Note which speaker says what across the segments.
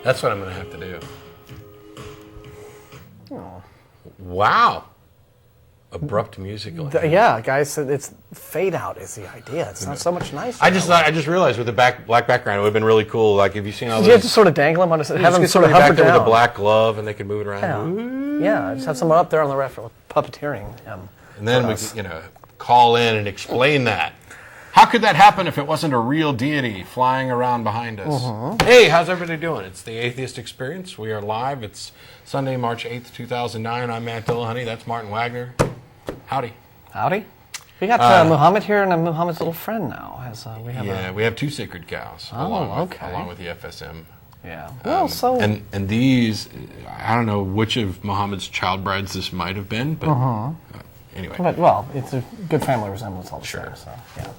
Speaker 1: That's what I'm going to have to do.
Speaker 2: Oh.
Speaker 1: Wow. Abrupt musical.
Speaker 2: Yeah, guys, it's fade out is the idea. It's not so much nicer.
Speaker 1: I just realized with the black background, it would have been really cool. Like, have you seen all those?
Speaker 2: You have to sort of dangle them on have them sort of
Speaker 1: back
Speaker 2: hover
Speaker 1: there
Speaker 2: down
Speaker 1: with a black glove, and they could move it around.
Speaker 2: Yeah, just have someone up there on the ref puppeteering.
Speaker 1: And then we could, call in and explain that. How could that happen if it wasn't a real deity flying around behind us? Hey, how's everybody doing? It's the Atheist Experience. We are live. It's Sunday, March 8th, 2009. I'm Matt Dillahunty. That's Martin Wagner. Howdy.
Speaker 2: Howdy. We got Muhammad here, and Muhammad's little friend now.
Speaker 1: We have two sacred cows. Along with the FSM.
Speaker 2: Yeah. Well,
Speaker 1: and these, I don't know which of Muhammad's childbrides this might have been, but anyway.
Speaker 2: But it's a good family resemblance all the same. So yeah.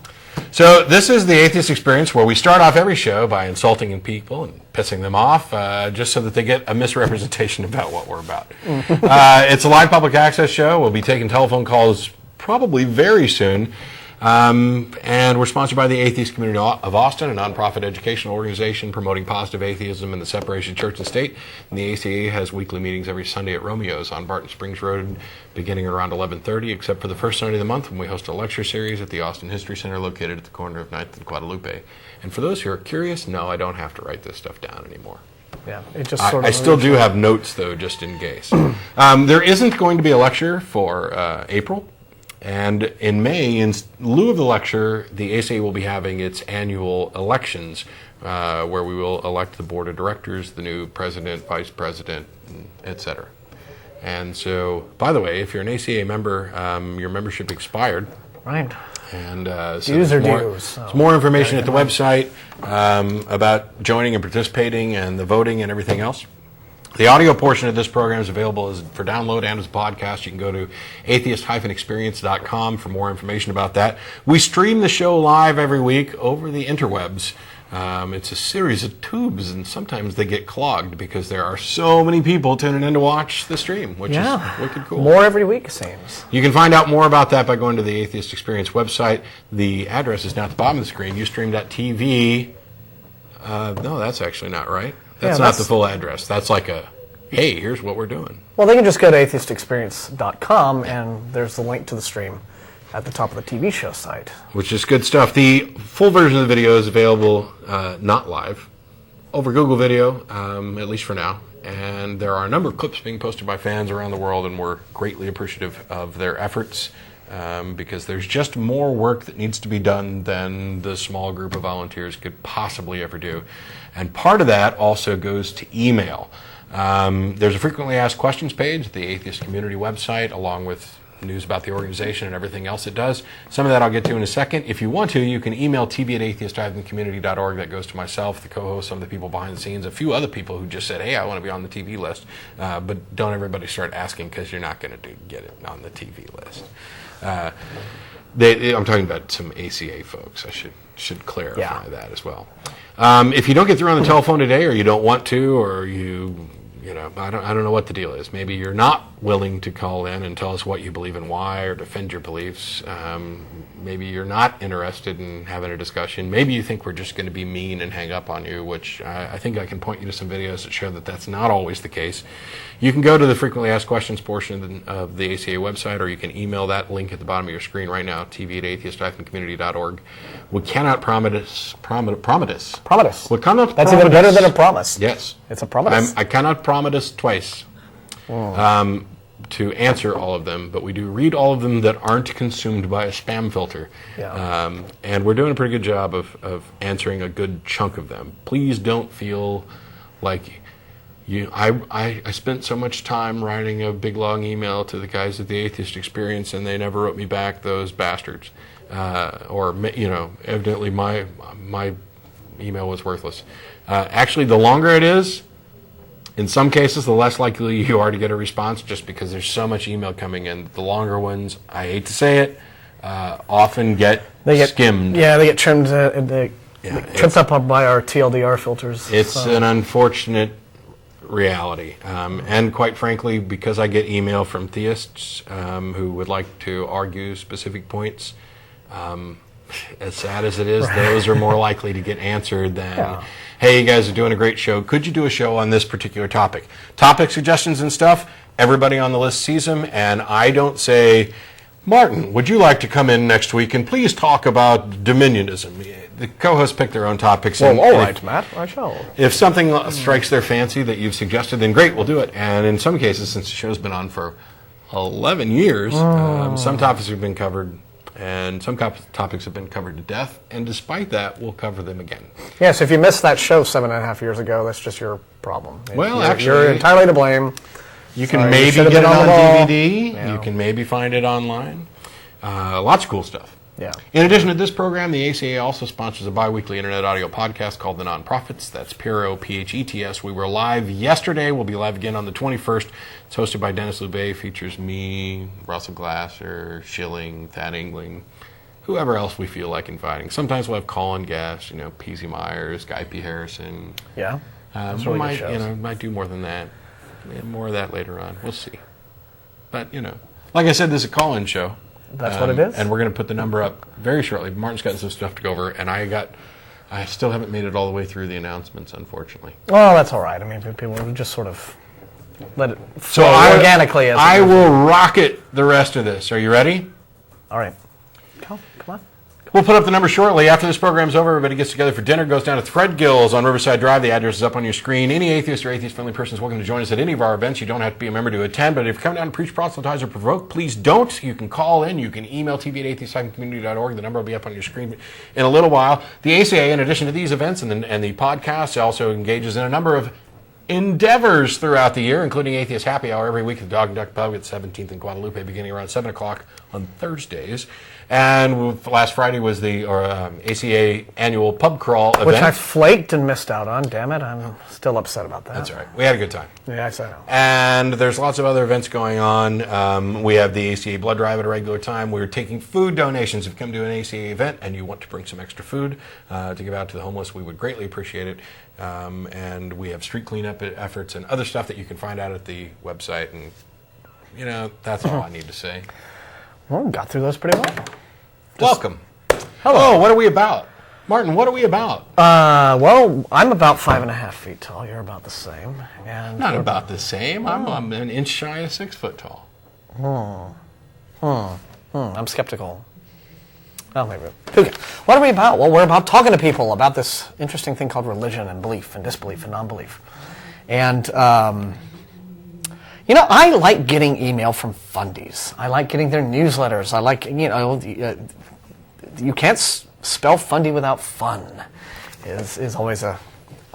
Speaker 1: So this is the Atheist Experience, where we start off every show by insulting people and pissing them off, just so that they get a misrepresentation about what we're about. It's a live public access show. We'll be taking telephone calls probably very soon. And we're sponsored by the Atheist Community of Austin, a nonprofit educational organization promoting positive atheism and the separation of church and state. And the ACA has weekly meetings every Sunday at Romeo's on Barton Springs Road, beginning around 11:30, except for the first Sunday of the month when we host a lecture series at the Austin History Center located at the corner of 9th and Guadalupe. And for those who are curious, no, I don't have to write this stuff down anymore.
Speaker 2: Yeah, it just sort of.
Speaker 1: I still do have notes, though, just in case. There isn't going to be a lecture for April. And in May, in lieu of the lecture, the ACA will be having its annual elections, where we will elect the board of directors, the new president, vice president, etc. And so, by the way, if you're an ACA member, your membership expired.
Speaker 2: Right.
Speaker 1: And
Speaker 2: dues are dues.
Speaker 1: There's more information at the website about joining and participating and the voting and everything else. The audio portion of this program is available for download and as a podcast. You can go to atheist-experience.com for more information about that. We stream the show live every week over the interwebs. It's a series of tubes, and sometimes they get clogged because there are so many people tuning in to watch the stream, which is wicked cool.
Speaker 2: More every week, it seems.
Speaker 1: You can find out more about that by going to the Atheist Experience website. The address is down at the bottom of the screen, ustream.tv. No, that's actually not right. That's not the full address. That's like hey, here's what we're doing.
Speaker 2: Well, they can just go to atheistexperience.com, and there's the link to the stream at the top of the TV show site.
Speaker 1: Which is good stuff. The full version of the video is available, not live, over Google Video, at least for now. And there are a number of clips being posted by fans around the world, and we're greatly appreciative of their efforts. Because there's just more work that needs to be done than the small group of volunteers could possibly ever do. And part of that also goes to email. There's a frequently asked questions page at the Atheist Community website, along with news about the organization and everything else it does. Some of that I'll get to in a second. If you want to, you can email tv@atheist-community.org. That goes to myself, the co-host, some of the people behind the scenes, a few other people who just said, hey, I want to be on the TV list. But don't everybody start asking, because you're not going to get it on the TV list. I'm talking about some ACA folks. I should clarify that as well. If you don't get through on the telephone today, or you don't want to, or I don't know what the deal is. Maybe you're not willing to call in and tell us what you believe and why, or defend your beliefs. Maybe you're not interested in having a discussion. Maybe you think we're just going to be mean and hang up on you, which I think I can point you to some videos that show that that's not always the case. You can go to the frequently asked questions portion of the ACA website, or you can email that link at the bottom of your screen right now, tv@atheist-community.org. We cannot promise. We cannot.
Speaker 2: That's even better than a promise.
Speaker 1: Yes.
Speaker 2: It's a promise.
Speaker 1: I cannot promise twice to answer all of them, but we do read all of them that aren't consumed by a spam filter.
Speaker 2: Yeah.
Speaker 1: And we're doing a pretty good job of answering a good chunk of them. Please don't feel like I spent so much time writing a big long email to the guys at the Atheist Experience, and they never wrote me back, those bastards. Evidently my email was worthless. Actually, the longer it is, in some cases, the less likely you are to get a response, just because there's so much email coming in. The longer ones, I hate to say it, often get skimmed.
Speaker 2: Yeah, they get trimmed. They tripped up by our TLDR filters.
Speaker 1: It's an unfortunate reality. And quite frankly, because I get email from theists who would like to argue specific points, as sad as it is, those are more likely to get answered than, hey, you guys are doing a great show. Could you do a show on this particular topic? Topic suggestions and stuff, everybody on the list sees them, and I don't say, Martin, would you like to come in next week and please talk about dominionism? The co-hosts pick their own topics.
Speaker 2: Well, all right, Matt, I shall.
Speaker 1: If something strikes their fancy that you've suggested, then great, we'll do it. And in some cases, since the show's been on for 11 years, some topics have been covered, and some topics have been covered to death, and despite that, we'll cover them again.
Speaker 2: Yes, if you missed that show 7.5 years ago, that's just your problem.
Speaker 1: Well,
Speaker 2: you're entirely to blame.
Speaker 1: You can maybe get it on DVD. Yeah. You can maybe find it online. Lots of cool stuff.
Speaker 2: Yeah.
Speaker 1: In addition to this program, the ACA also sponsors a bi-weekly internet audio podcast called The Nonprofits. That's PHETS. We were live yesterday. We'll be live again on the 21st. It's hosted by Dennis Loubet. Features me, Russell Glasser, Schilling, Thad Engling, whoever else we feel like inviting. Sometimes we'll have call-in guests, P.C. Myers, Guy P. Harrison.
Speaker 2: Yeah.
Speaker 1: We might do more than that. More of that later on. We'll see. But, like I said, this is a call-in show.
Speaker 2: That's what it is.
Speaker 1: And we're going to put the number up very shortly. Martin's got some stuff to go over, and I still haven't made it all the way through the announcements, unfortunately.
Speaker 2: Well, that's all right. I mean, people just sort of let it flow organically.
Speaker 1: I will rocket the rest of this. Are you ready?
Speaker 2: All right. Come on.
Speaker 1: We'll put up the number shortly. After this program's over, everybody gets together for dinner, goes down to Threadgill's on Riverside Drive. The address is up on your screen. Any atheist or atheist-friendly person is welcome to join us at any of our events. You don't have to be a member to attend, but if you come down to preach, proselytize, or provoke, please don't. You can call in. You can email tv@atheist-community.org. The number will be up on your screen in a little while. The ACA, in addition to these events and the podcast, also engages in a number of endeavors throughout the year, including Atheist Happy Hour every week at the Dog and Duck Pub at 17th and Guadalupe, beginning around 7 o'clock on Thursdays. And last Friday was the ACA annual pub crawl event.
Speaker 2: Which I flaked and missed out on. Damn it, I'm still upset about that.
Speaker 1: That's all right. We had a good time.
Speaker 2: Yes, I know.
Speaker 1: And there's lots of other events going on. We have the ACA blood drive at a regular time. We're taking food donations. If you come to an ACA event and you want to bring some extra food to give out to the homeless, we would greatly appreciate it. And we have street cleanup efforts and other stuff that you can find out at the website. And, that's all I need to say.
Speaker 2: Well, we got through those pretty well.
Speaker 1: Welcome.
Speaker 2: Hello.
Speaker 1: Oh, what are we about? Martin, what are we about?
Speaker 2: Well, I'm about 5.5 feet tall. You're about the same. And
Speaker 1: Not about the same. I'm an inch shy of 6 foot tall.
Speaker 2: I'm skeptical. Oh, maybe. Okay. What are we about? Well, we're about talking to people about this interesting thing called religion and belief and disbelief and non-belief. And, I like getting email from fundies. I like getting their newsletters. I like, you can't spell fundy without fun, is always a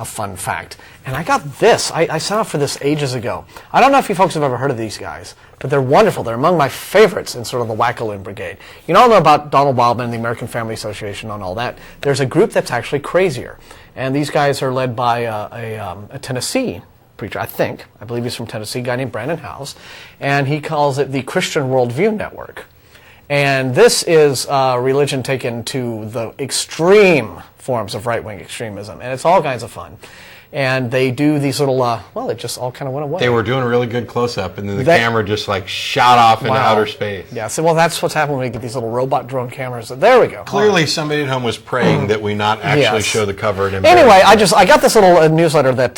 Speaker 2: fun fact. And I got this. I signed up for this ages ago. I don't know if you folks have ever heard of these guys, but they're wonderful. They're among my favorites in sort of the Wackaloon Brigade. You all know about Donald Wildman and the American Family Association and all that. There's a group that's actually crazier. And these guys are led by a Tennessee preacher, I believe he's from Tennessee, a guy named Brandon Howes, and he calls it the Christian Worldview Network. And this is religion taken to the extreme forms of right-wing extremism, and it's all kinds of fun. And they do these little, it just all kind of went away.
Speaker 1: They were doing a really good close-up, and then the camera just shot off into outer space.
Speaker 2: Yeah, so that's what's happening when we get these little robot drone cameras. There we go.
Speaker 1: Clearly somebody at home was praying that we not actually show the cover. And
Speaker 2: anyway, I got this little newsletter that,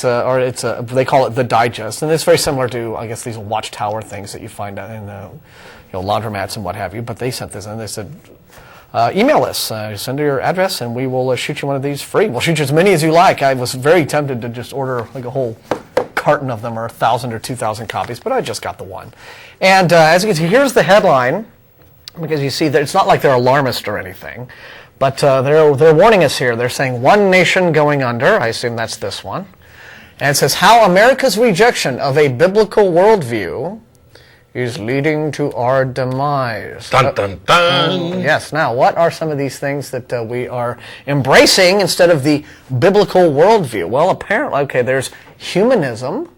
Speaker 2: they call it The Digest, and it's very similar to, I guess, these watchtower things that you find in laundromats and what have you, but they sent this in. They said, email us, send your address, and we will shoot you one of these free. We'll shoot you as many as you like. I was very tempted to just order a whole carton of them, or 1,000 or 2,000 copies, but I just got the one. And as you can see, here's the headline, because you see that it's not like they're alarmist or anything, but they're warning us here. They're saying one nation going under. I assume that's this one. And it says, how America's rejection of a biblical worldview is leading to our demise.
Speaker 1: Dun, dun, dun.
Speaker 2: Yes. Now, what are some of these things that we are embracing instead of the biblical worldview? Well, apparently, there's humanism.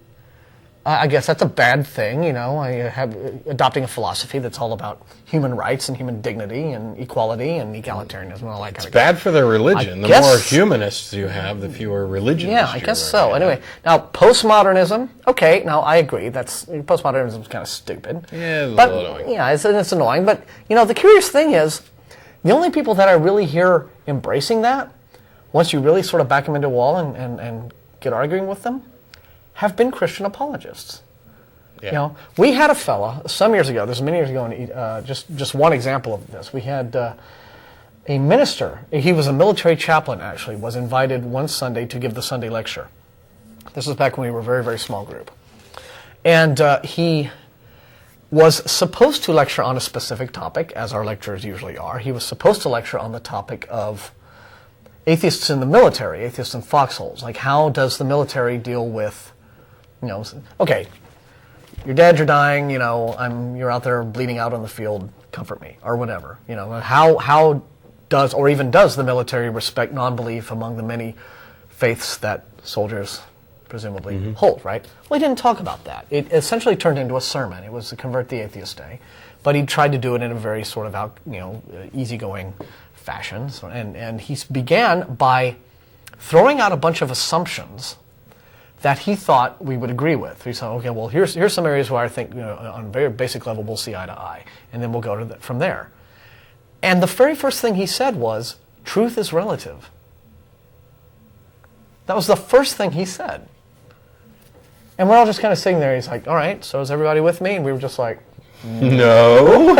Speaker 2: I guess that's a bad thing, I have adopting a philosophy that's all about human rights and human dignity and equality and egalitarianism and all that kind of stuff.
Speaker 1: It's bad for their religion. The more humanists you have, the fewer religionists.
Speaker 2: Yeah, I guess so. Anyway, now postmodernism. Okay, now I agree. Postmodernism is kind of stupid.
Speaker 1: Yeah,
Speaker 2: a little annoying. Yeah, it's annoying. But the curious thing is, The only people that I really hear embracing that, once you really sort of back them into a wall and get arguing with them, have been Christian apologists.
Speaker 1: Yeah.
Speaker 2: You know, we had a fella some years ago. This was many years ago. And just one example of this. We had a minister. He was a military chaplain. Actually, was invited one Sunday to give the Sunday lecture. This was back when we were a very, very small group, and he was supposed to lecture on a specific topic, as our lecturers usually are. He was supposed to lecture on the topic of atheists in the military, atheists in foxholes. Like, how does the military deal with, you know, okay, you're dead, you're dying, you know, you're out there bleeding out on the field, comfort me, or whatever. You know, how does, or even does the military respect non-belief among the many faiths that soldiers presumably hold, right? Well, he didn't talk about that. It essentially turned into a sermon. It was the Convert the Atheist Day, but he tried to do it in a very sort of easygoing fashion. So, and he began by throwing out a bunch of assumptions that he thought we would agree with. He said, okay, well, here's some areas where I think, you know, on a very basic level we'll see eye to eye, and then we'll go to from there. And the very first thing he said was, truth is relative. That was the first thing he said. And we're all just kind of sitting there. He's like, all right, so is everybody with me? And we were just like,
Speaker 1: no.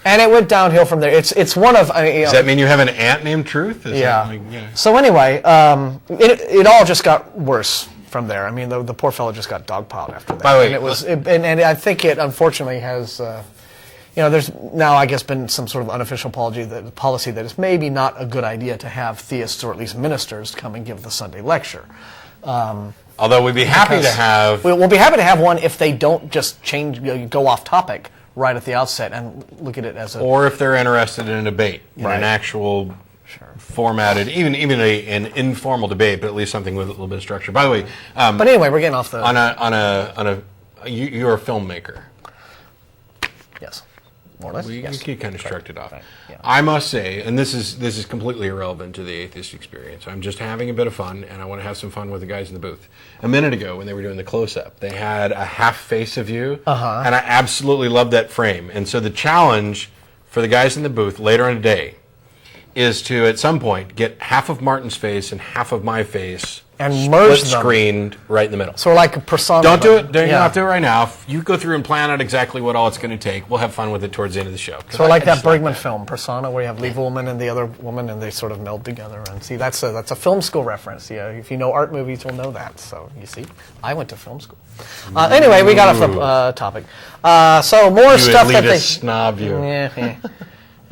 Speaker 2: And it went downhill from there. It's one of...
Speaker 1: Does that mean you have an aunt named Truth?
Speaker 2: Yeah. So anyway, it all just got worse from there. I mean, the poor fellow just got dogpiled after that.
Speaker 1: By the way...
Speaker 2: And it was, and I think it unfortunately has... there's now, I guess, been some sort of unofficial policy that it's maybe not a good idea to have theists or at least ministers come and give the Sunday lecture.
Speaker 1: Although we'd be happy to have...
Speaker 2: We'll be happy to have one if they don't just go off topic right at the outset and look at it as a...
Speaker 1: Or if they're interested in a debate, in
Speaker 2: Right.
Speaker 1: an actual formatted, even an informal debate, but at least something with a little bit of structure. By the way...
Speaker 2: but anyway, we're getting off the...
Speaker 1: You're a filmmaker.
Speaker 2: Yes. More or less, yes.
Speaker 1: You kind of shrugged it off.
Speaker 2: Right. Yeah.
Speaker 1: I must say, and this is completely irrelevant to the atheist experience. I'm just having a bit of fun, and I want to have some fun with the guys in the booth. A minute ago, when they were doing the close-up, they had a half face of you, and I absolutely loved that frame. And so the challenge for the guys in the booth later in the day is to, at some point, get half of Martin's face and half of my face
Speaker 2: and merge them.
Speaker 1: Screened right in the middle.
Speaker 2: So we're like a persona.
Speaker 1: Don't do it. Don't have to do it right now. If you go through and plan out exactly what all it's going to take, we'll have fun with it towards the end of the show.
Speaker 2: So like that Bergman film, Persona, where you have leave a woman and the other woman, and they sort of meld together. And see, that's a film school reference. Yeah, if you know art movies, you'll know that. So you see, I went to film school. Anyway, we got off the topic. So more stuff that they
Speaker 1: snob you.
Speaker 2: Yeah.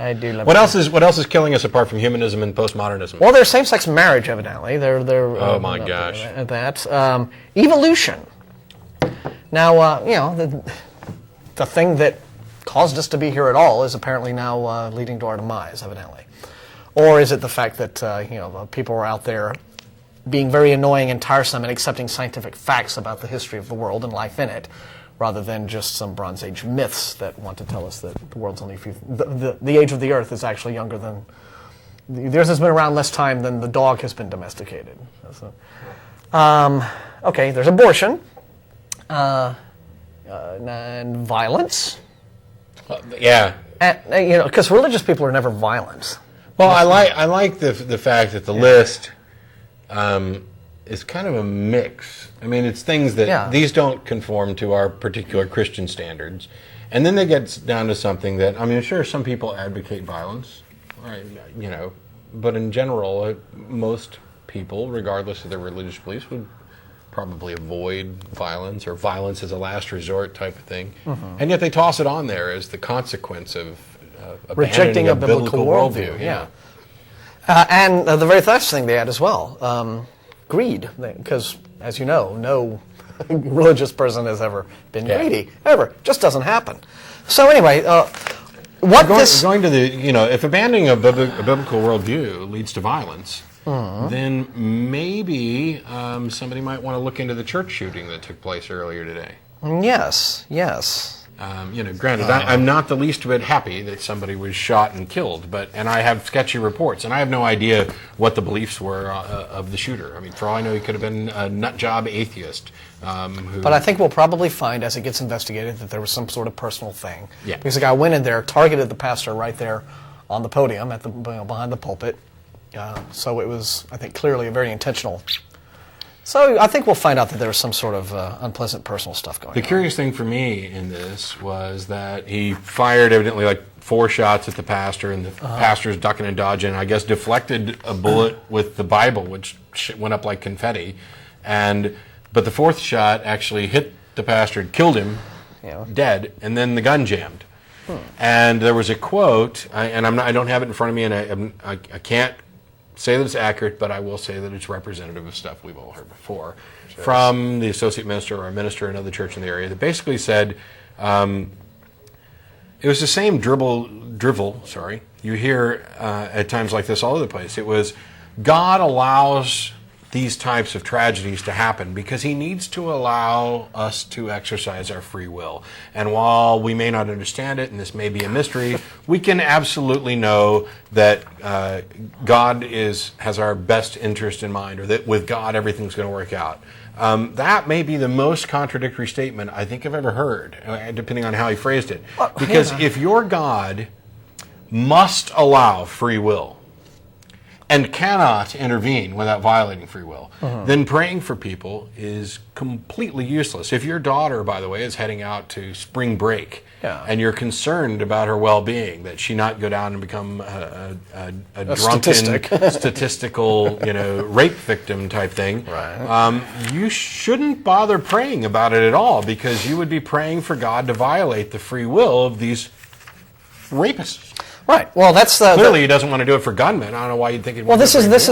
Speaker 2: I do love
Speaker 1: What else is killing us apart from humanism and postmodernism?
Speaker 2: Well, there's same-sex marriage, evidently. They're
Speaker 1: oh my gosh.
Speaker 2: That evolution. Now, the thing that caused us to be here at all is apparently now leading to our demise, evidently. Or is it the fact that people are out there being very annoying and tiresome and accepting scientific facts about the history of the world and life in it, rather than just some Bronze Age myths that want to tell us that the world's only the age of the Earth is actually younger than... The Earth has been around less time than the dog has been domesticated. So, okay, there's abortion. And violence.
Speaker 1: Yeah.
Speaker 2: Because religious people are never violent.
Speaker 1: Well, I like the fact that the list is kind of a mix. I mean, it's things that these don't conform to our particular Christian standards. And then they get down to something that, I mean, sure, some people advocate violence, right, but in general, most people, regardless of their religious beliefs, would probably avoid violence or violence as a last resort type of thing. And yet they toss it on there as the consequence of
Speaker 2: rejecting a biblical worldview. Yeah. And the very last thing they add as well, greed, because as you know, no religious person has ever been greedy, ever. Just doesn't happen. So anyway,
Speaker 1: going to the, if abandoning a biblical worldview leads to violence, then maybe somebody might want to look into the church shooting that took place earlier today.
Speaker 2: Yes.
Speaker 1: Granted, I'm not the least bit happy that somebody was shot and killed, and I have sketchy reports, and I have no idea what the beliefs were of the shooter. I mean, for all I know, he could have been a nutjob atheist.
Speaker 2: But I think we'll probably find, as it gets investigated, that there was some sort of personal thing.
Speaker 1: Yeah.
Speaker 2: Because the guy went in there, targeted the pastor right there on the podium at the behind the pulpit. So it was, I think, clearly a very intentional. So I think we'll find out that there was some sort of unpleasant personal stuff going on.
Speaker 1: The curious thing for me in this was that he fired evidently like 4 shots at the pastor, and the pastor's ducking and dodging. I guess deflected a bullet with the Bible, which went up like confetti, but the 4th shot actually hit the pastor and killed him, dead, and then the gun jammed. And there was a quote, I don't have it in front of me, and I can't say that it's accurate, but I will say that it's representative of stuff we've all heard before, from the associate minister or a minister in another church in the area that basically said, it was the same drivel, you hear at times like this all over the place. It was, God allows these types of tragedies to happen because he needs to allow us to exercise our free will. And while we may not understand it, and this may be a mystery, we can absolutely know that God has our best interest in mind, or that with God everything's going to work out. That may be the most contradictory statement I think I've ever heard, depending on how he phrased it. Because if your God must allow free will, and cannot intervene without violating free will, then praying for people is completely useless. If your daughter, by the way, is heading out to spring break, and you're concerned about her well-being, that she not go down and become a drunken, statistical, rape victim type thing, you shouldn't bother praying about it at all, because you would be praying for God to violate the free will of these rapists.
Speaker 2: Right. Well, that's
Speaker 1: clearly he doesn't want to do it for gunmen. I don't know why you'd think he'd want to do it.
Speaker 2: This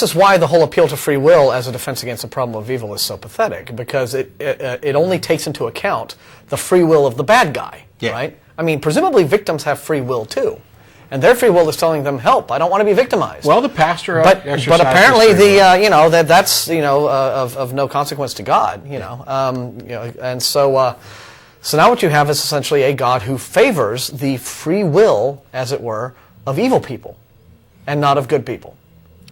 Speaker 2: is why the whole appeal to free will as a defense against the problem of evil is so pathetic, because it only takes into account the free will of the bad guy. Right. I mean, presumably victims have free will too, and their free will is telling them, "Help! I don't want to be victimized."
Speaker 1: Well, the pastor,
Speaker 2: but apparently that's of no consequence to God. And so. So now what you have is essentially a God who favors the free will, as it were, of evil people, and not of good people,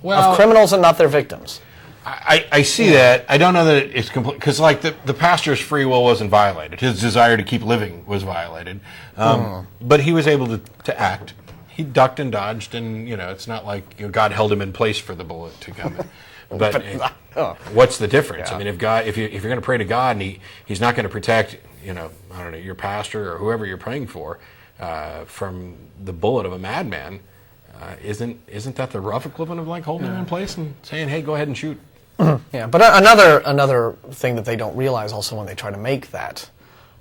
Speaker 2: of criminals and not their victims.
Speaker 1: I see that. I don't know that it's complete, because like the pastor's free will wasn't violated. His desire to keep living was violated, but he was able to act. He ducked and dodged, and it's not like God held him in place for the bullet to come in. But what's the difference? I mean, if you're going to pray to God and he's not going to protect, I don't know, your pastor or whoever you're praying for from the bullet of a madman, isn't that the rough equivalent of like holding him in place and saying, "Hey, go ahead and shoot"?
Speaker 2: Yeah, but another thing that they don't realize also when they try to make that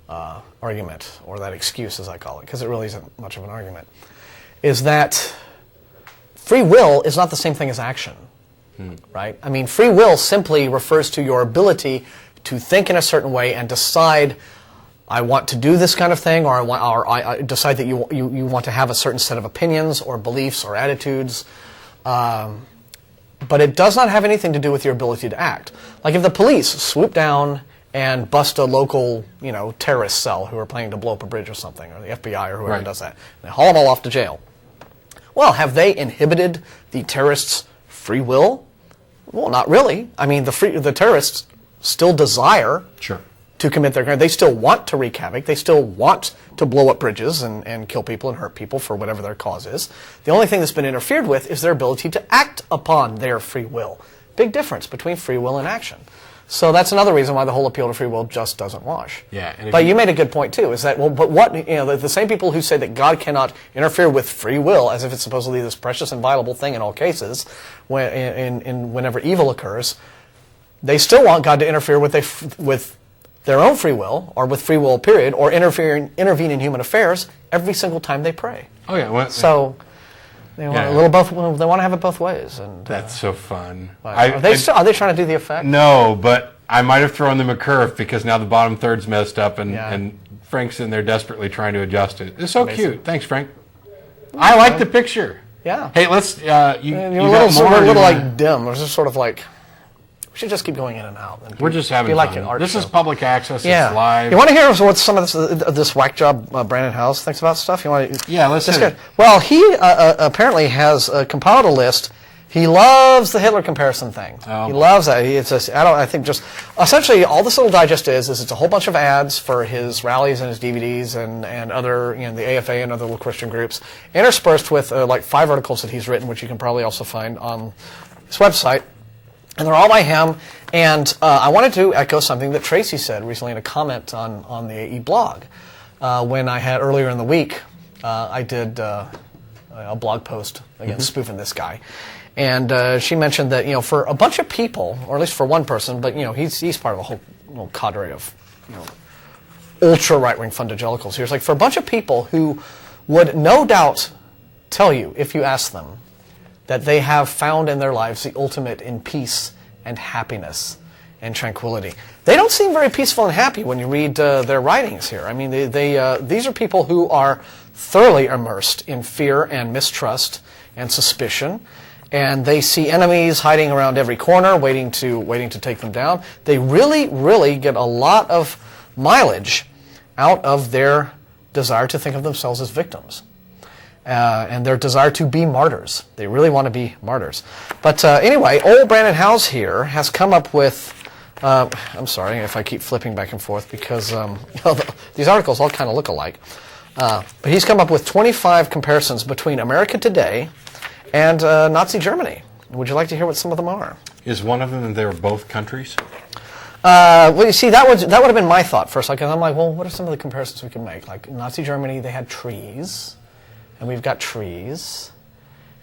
Speaker 2: argument, or that excuse as I call it, because it really isn't much of an argument, is that free will is not the same thing as action. Right? I mean, free will simply refers to your ability to think in a certain way and decide, I want to do this kind of thing, or I decide that you want to have a certain set of opinions or beliefs or attitudes. But it does not have anything to do with your ability to act. Like if the police swoop down and bust a local, terrorist cell who are planning to blow up a bridge or something, or the FBI or whoever does that, and they haul them all off to jail. Well, have they inhibited the terrorists' free will? Well, not really. I mean, the terrorists still desire to commit their crime. They still want to wreak havoc. They still want to blow up bridges and kill people and hurt people for whatever their cause is. The only thing that's been interfered with is their ability to act upon their free will. Big difference between free will and action. So that's another reason why the whole appeal to free will just doesn't wash.
Speaker 1: Yeah,
Speaker 2: but you made a good point too. Is that the same people who say that God cannot interfere with free will, as if it's supposedly this precious and violable thing in all cases, whenever evil occurs, they still want God to interfere with their own free will, or with free will period, or intervene in human affairs every single time they pray.
Speaker 1: Oh yeah.
Speaker 2: So. They want They want to have it both ways, and
Speaker 1: that's so fun.
Speaker 2: Are they trying to do the effect?
Speaker 1: No, but I might have thrown them a curve because now the bottom third's messed up, and Frank's in there desperately trying to adjust it. It's so cute. Thanks, Frank. I like the picture.
Speaker 2: Yeah.
Speaker 1: Hey, let's.
Speaker 2: You're a little like dim. There's just sort of like. We should just keep going in and out. And
Speaker 1: we're just having fun. This is public access.
Speaker 2: Yeah.
Speaker 1: It's live.
Speaker 2: You want to hear what some of this whack job Brandon House thinks about stuff? You want to?
Speaker 1: Yeah, let's hit it.
Speaker 2: Well, he apparently has compiled a list He loves the Hitler comparison thing.
Speaker 1: Oh.
Speaker 2: He loves that. It's just, I think just essentially all this little digest is it's a whole bunch of ads for his rallies and his DVDs and other, the AFA and other little Christian groups, interspersed with like 5 articles that he's written, which you can probably also find on his website. And they're all by him. And I wanted to echo something that Tracy said recently in a comment on the AE blog. When I had earlier in the week, I did a blog post, again, spoofing this guy. And she mentioned that, for a bunch of people, or at least for one person, but, he's part of a whole little cadre of, ultra right-wing fundagelicals here. It's like for a bunch of people who would no doubt tell you, if you ask them, that they have found in their lives the ultimate in peace and happiness and tranquility. They don't seem very peaceful and happy when you read their writings here. I mean, these are people who are thoroughly immersed in fear and mistrust and suspicion, and they see enemies hiding around every corner, waiting to take them down. They really, really get a lot of mileage out of their desire to think of themselves as victims. And their desire to be martyrs. They really want to be martyrs. But anyway, old Brandon Howes here has come up with, I'm sorry if I keep flipping back and forth because these articles all kind of look alike. But he's come up with 25 comparisons between America today and Nazi Germany. Would you like to hear what some of them are?
Speaker 1: Is one of them that they were both countries?
Speaker 2: Well, you see, that would have been my thought first. Like, I'm like, well, what are some of the comparisons we can make? Like, in Nazi Germany, they had trees. And we've got trees,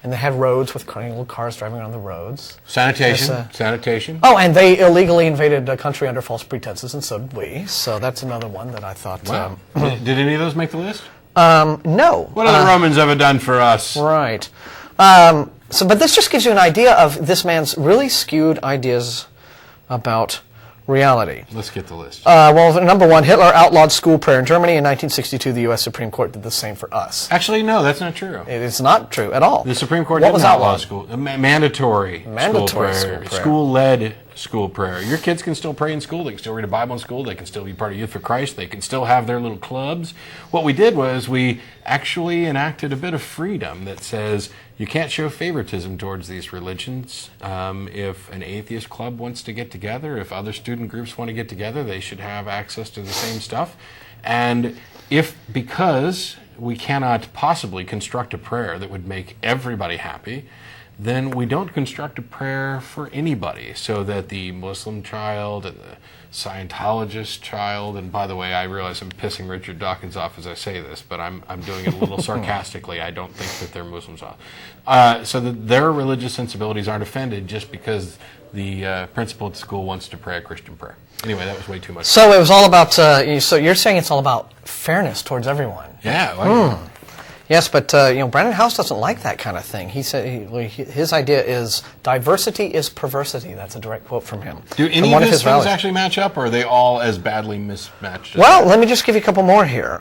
Speaker 2: and they had roads with little cars driving around the roads.
Speaker 1: Sanitation.
Speaker 2: Oh, and they illegally invaded a country under false pretenses, and so did we. So that's another one that I thought.
Speaker 1: Wow. Did any of those make the list?
Speaker 2: No.
Speaker 1: What have the Romans ever done for us?
Speaker 2: Right. But this just gives you an idea of this man's really skewed ideas about reality.
Speaker 1: Let's get the list.
Speaker 2: Well, number one, Hitler outlawed school prayer in Germany. In 1962, the U.S. Supreme Court did the same for us.
Speaker 1: Actually, no, that's not true.
Speaker 2: It is not true at all.
Speaker 1: The Supreme Court didn't outlaw school. Mandatory school prayer. School-led school prayer. Your kids can still pray in school. They can still read a Bible in school. They can still be part of Youth for Christ. They can still have their little clubs. What we did was we actually enacted a bit of freedom that says you can't show favoritism towards these religions. If an atheist club wants to get together, if other student groups want to get together, they should have access to the same stuff. And because we cannot possibly construct a prayer that would make everybody happy, then we don't construct a prayer for anybody, so that the Muslim child and the Scientologist child, and by the way, I realize I'm pissing Richard Dawkins off as I say this, but I'm doing it a little sarcastically. I don't think that they're Muslims. So that their religious sensibilities aren't offended just because the principal at the school wants to pray a Christian prayer. Anyway, that was way too much.
Speaker 2: So it was all about, so you're saying it's all about fairness towards everyone.
Speaker 1: Yeah.
Speaker 2: Yes, but Brandon Howes doesn't like that kind of thing. He said his idea is diversity is perversity. That's a direct quote from him.
Speaker 1: Do any of his things actually match up, or are they all as badly mismatched?
Speaker 2: Well, let me just give you a couple more here.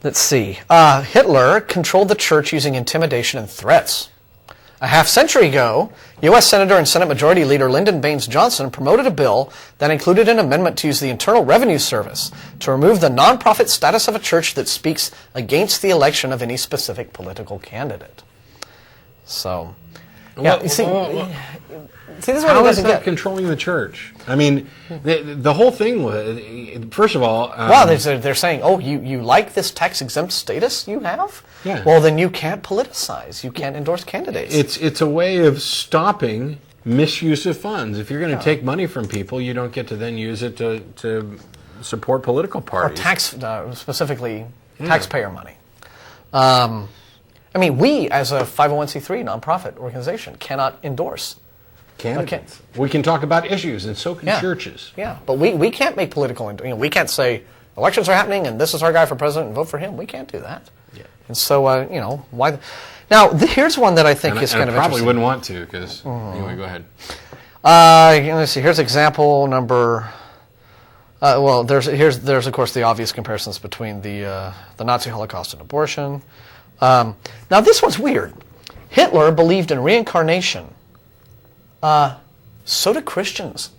Speaker 2: Let's see. Hitler controlled the church using intimidation and threats. A half-century ago, U.S. Senator and Senate Majority Leader Lyndon Baines Johnson promoted a bill that included an amendment to use the Internal Revenue Service to remove the nonprofit status of a church that speaks against the election of any specific political candidate. So, yeah, you see, this is what
Speaker 1: how
Speaker 2: he
Speaker 1: is
Speaker 2: doesn't
Speaker 1: that
Speaker 2: get.
Speaker 1: controlling the church? I mean, the whole thing was, first of all...
Speaker 2: well, they're saying, oh, you like this tax-exempt status you have?
Speaker 1: Yeah.
Speaker 2: Well, then you can't politicize. You can't endorse candidates.
Speaker 1: It's a way of stopping misuse of funds. If you're going to take money from people, you don't get to then use it to support political parties.
Speaker 2: Or specifically taxpayer money. I mean, we, as a 501c3 nonprofit organization, cannot endorse
Speaker 1: candidates. We can talk about issues, and so can churches.
Speaker 2: Yeah, but we can't make political... we can't say, elections are happening, and this is our guy for president, and vote for him. We can't do that. Yeah. And so, why... Now, here's one that I think is kind of
Speaker 1: probably
Speaker 2: interesting.
Speaker 1: Wouldn't want to, because... Anyway, go ahead.
Speaker 2: Let's see, here's example number... well, there's of course the obvious comparisons between the Nazi Holocaust and abortion. Now this one's weird. Hitler believed in reincarnation. So do Christians.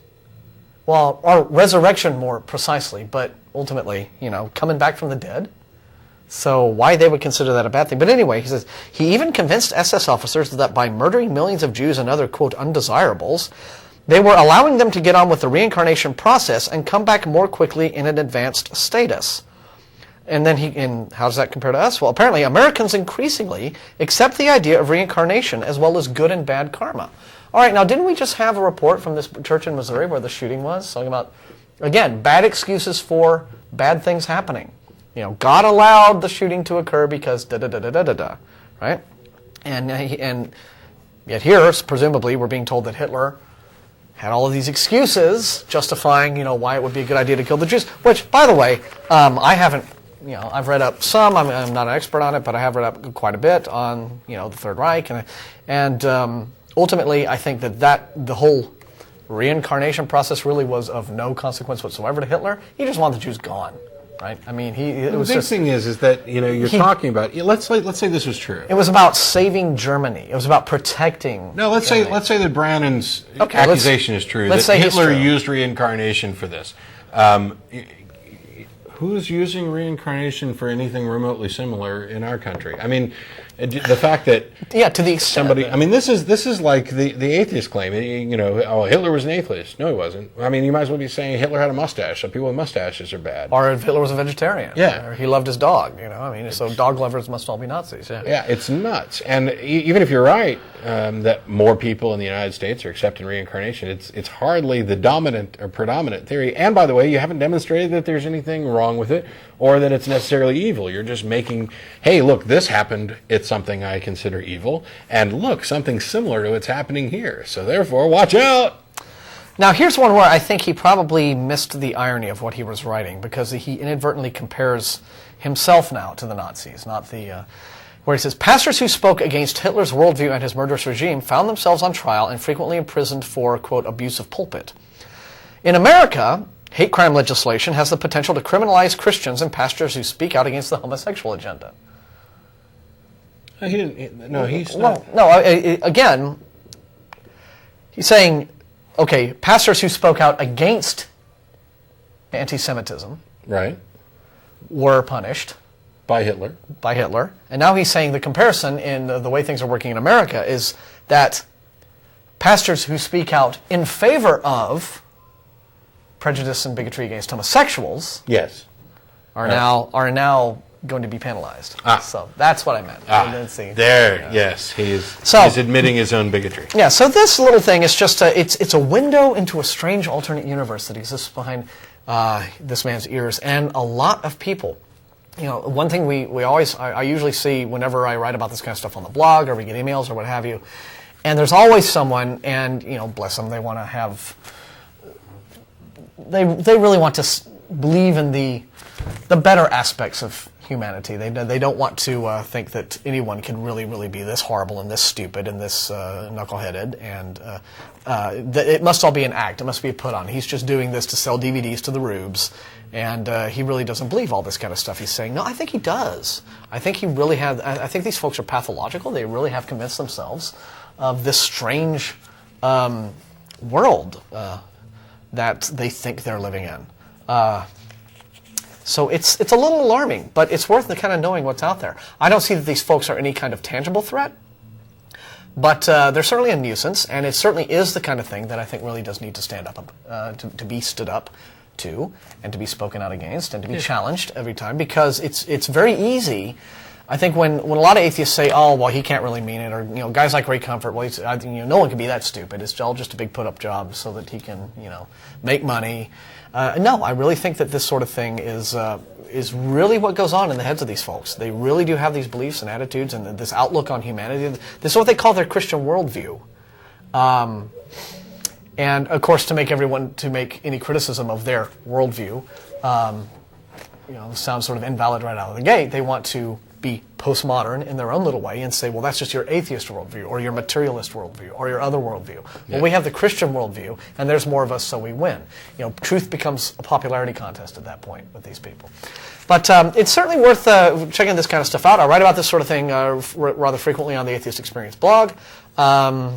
Speaker 2: Well, or resurrection more precisely, but ultimately, coming back from the dead. So why they would consider that a bad thing? But anyway, he says, he even convinced SS officers that by murdering millions of Jews and other, quote, undesirables, they were allowing them to get on with the reincarnation process and come back more quickly in an advanced status. And then and how does that compare to us? Well, apparently Americans increasingly accept the idea of reincarnation as well as good and bad karma. All right, now didn't we just have a report from this church in Missouri where the shooting was? Talking about, again, bad excuses for bad things happening. You know, God allowed the shooting to occur because da-da-da-da-da-da-da, right? And yet here, presumably, we're being told that Hitler had all of these excuses justifying, you know, why it would be a good idea to kill the Jews. Which, by the way, I haven't, you know, I've read up some. I'm not an expert on it, but I have read up quite a bit on, you know, the Third Reich, and ultimately, I think that the whole reincarnation process really was of no consequence whatsoever to Hitler. He just wanted the Jews gone. Right? I mean, the big
Speaker 1: thing is that, you know, you're talking about. Let's say this was true.
Speaker 2: It was about saving Germany. It was about protecting.
Speaker 1: No, let's say that Brannon's accusation is true.
Speaker 2: Let's
Speaker 1: that
Speaker 2: say
Speaker 1: Hitler
Speaker 2: true.
Speaker 1: used reincarnation for this. Who's using reincarnation for anything remotely similar in our country? I mean, the fact that
Speaker 2: to the extent
Speaker 1: somebody. I mean, this is like the atheist claim. You know, oh, Hitler was an atheist. No, he wasn't. I mean, you might as well be saying Hitler had a mustache. So people with mustaches are bad.
Speaker 2: Or if Hitler was a vegetarian.
Speaker 1: Yeah.
Speaker 2: Or he loved his dog. You know, I mean, so dog lovers must all be Nazis. Yeah.
Speaker 1: Yeah, it's nuts. And even if you're right that more people in the United States are accepting reincarnation, it's hardly the dominant or predominant theory. And by the way, you haven't demonstrated that there's anything wrong with it or that it's necessarily evil. You're just making, hey, look, this happened. It's something I consider evil. And look, something similar to it's happening here. So therefore, watch out.
Speaker 2: Now, here's one where I think he probably missed the irony of what he was writing, because he inadvertently compares himself now to the Nazis, not the... where he says, pastors who spoke against Hitler's worldview and his murderous regime found themselves on trial and frequently imprisoned for, quote, abuse of pulpit. In America, hate crime legislation has the potential to criminalize Christians and pastors who speak out against the homosexual agenda.
Speaker 1: He didn't. No, he's not.
Speaker 2: No. Again, he's saying, okay, pastors who spoke out against anti-Semitism,
Speaker 1: right,
Speaker 2: were punished
Speaker 1: by Hitler.
Speaker 2: And now he's saying the comparison in the way things are working in America is that pastors who speak out in favor of prejudice and bigotry against homosexuals,
Speaker 1: yes,
Speaker 2: are now going to be penalized. So that's what I meant.
Speaker 1: Yes, he's admitting his own bigotry.
Speaker 2: Yeah. So this little thing is just it's a window into a strange alternate universe that exists behind this man's ears, and a lot of people. You know, one thing I usually see whenever I write about this kind of stuff on the blog or we get emails or what have you, and there's always someone, and you know, bless them, they want to have. They really want to believe in the better aspects of humanity. They don't want to think that anyone can really be this horrible and this stupid and this knuckleheaded, and that it must all be an act. It must be a put on. He's just doing this to sell DVDs to the rubes, and he really doesn't believe all this kind of stuff he's saying. No, I think he does. I think he really has. I think these folks are pathological. They really have convinced themselves of this strange world that they think they're living in. So it's a little alarming, but it's worth kind of knowing what's out there. I don't see that these folks are any kind of tangible threat, but they're certainly a nuisance, and it certainly is the kind of thing that I think really does need to stand up, to be stood up to, and to be spoken out against, and to be challenged every time, because it's very easy. I think when a lot of atheists say, "Oh, well, he can't really mean it," or guys like Ray Comfort, well, no one can be that stupid. It's all just a big put-up job so that he can, make money. No, I really think that this sort of thing is really what goes on in the heads of these folks. They really do have these beliefs and attitudes and this outlook on humanity. This is what they call their Christian worldview. And of course, to make any criticism of their worldview, sounds sort of invalid right out of the gate. They want to be postmodern in their own little way and say, well, that's just your atheist worldview or your materialist worldview or your other worldview. Yeah. Well, we have the Christian worldview, and there's more of us, so we win. Truth becomes a popularity contest at that point with these people. But it's certainly worth checking this kind of stuff out. I write about this sort of thing rather frequently on the Atheist Experience blog,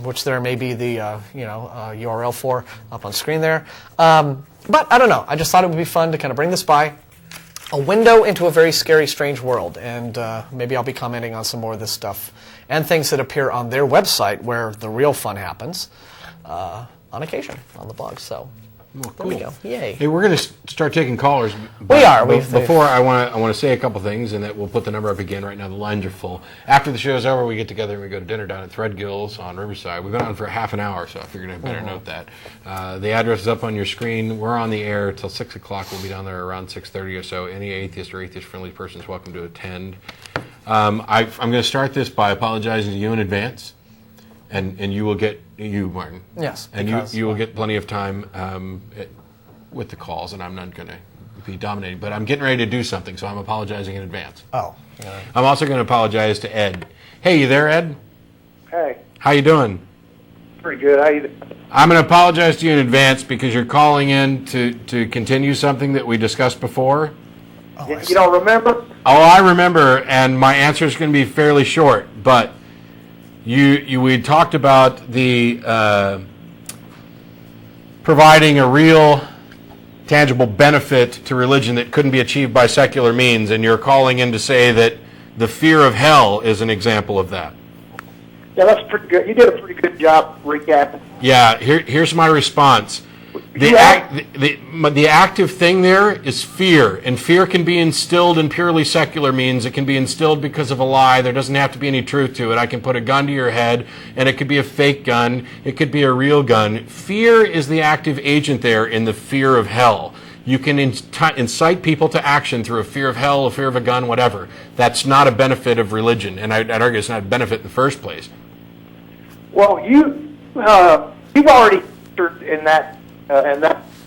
Speaker 2: which there may be the URL for up on screen there. But I don't know. I just thought it would be fun to kind of bring this by. a window into a very scary, strange world, and maybe I'll be commenting on some more of this stuff and things that appear on their website where the real fun happens on occasion on the blog. So there we go. Yay.
Speaker 1: Hey, we're going to start taking callers.
Speaker 2: We are.
Speaker 1: Before, I want to say a couple things, and that we'll put the number up again. Right now, the lines are full. After the show's over, we get together and we go to dinner down at Threadgill's on Riverside. We've been on for half an hour, so I figured I'd better note that. The address is up on your screen. We're on the air till 6 o'clock. We'll be down there around 6:30 or so. Any atheist or atheist-friendly person is welcome to attend. I'm going to start this by apologizing to you in advance. And you will get, Martin.
Speaker 2: Yes.
Speaker 1: And you will get plenty of time with the calls, and I'm not going to be dominating. But I'm getting ready to do something, so I'm apologizing in advance.
Speaker 2: Oh. Yeah.
Speaker 1: I'm also going to apologize to Ed. Hey, you there, Ed?
Speaker 3: Hey.
Speaker 1: How you doing?
Speaker 3: Pretty good. How you doing?
Speaker 1: I'm going to apologize to you in advance because you're calling in to continue something that we discussed before.
Speaker 3: Oh, you don't remember?
Speaker 1: Oh, I remember, and my answer is going to be fairly short, but... We talked about the providing a real, tangible benefit to religion that couldn't be achieved by secular means, and you're calling in to say that the fear of hell is an example of that.
Speaker 3: Yeah, that's pretty good. You did a pretty good job recapping.
Speaker 1: Yeah, here's my response. The active thing there is fear, and fear can be instilled in purely secular means. It can be instilled because of a lie. There doesn't have to be any truth to it. I can put a gun to your head, and it could be a fake gun. It could be a real gun. Fear is the active agent there in the fear of hell. You can incite people to action through a fear of hell, a fear of a gun, whatever. That's not a benefit of religion, and I'd argue it's not a benefit in the first place.
Speaker 3: Well, you've already answered in that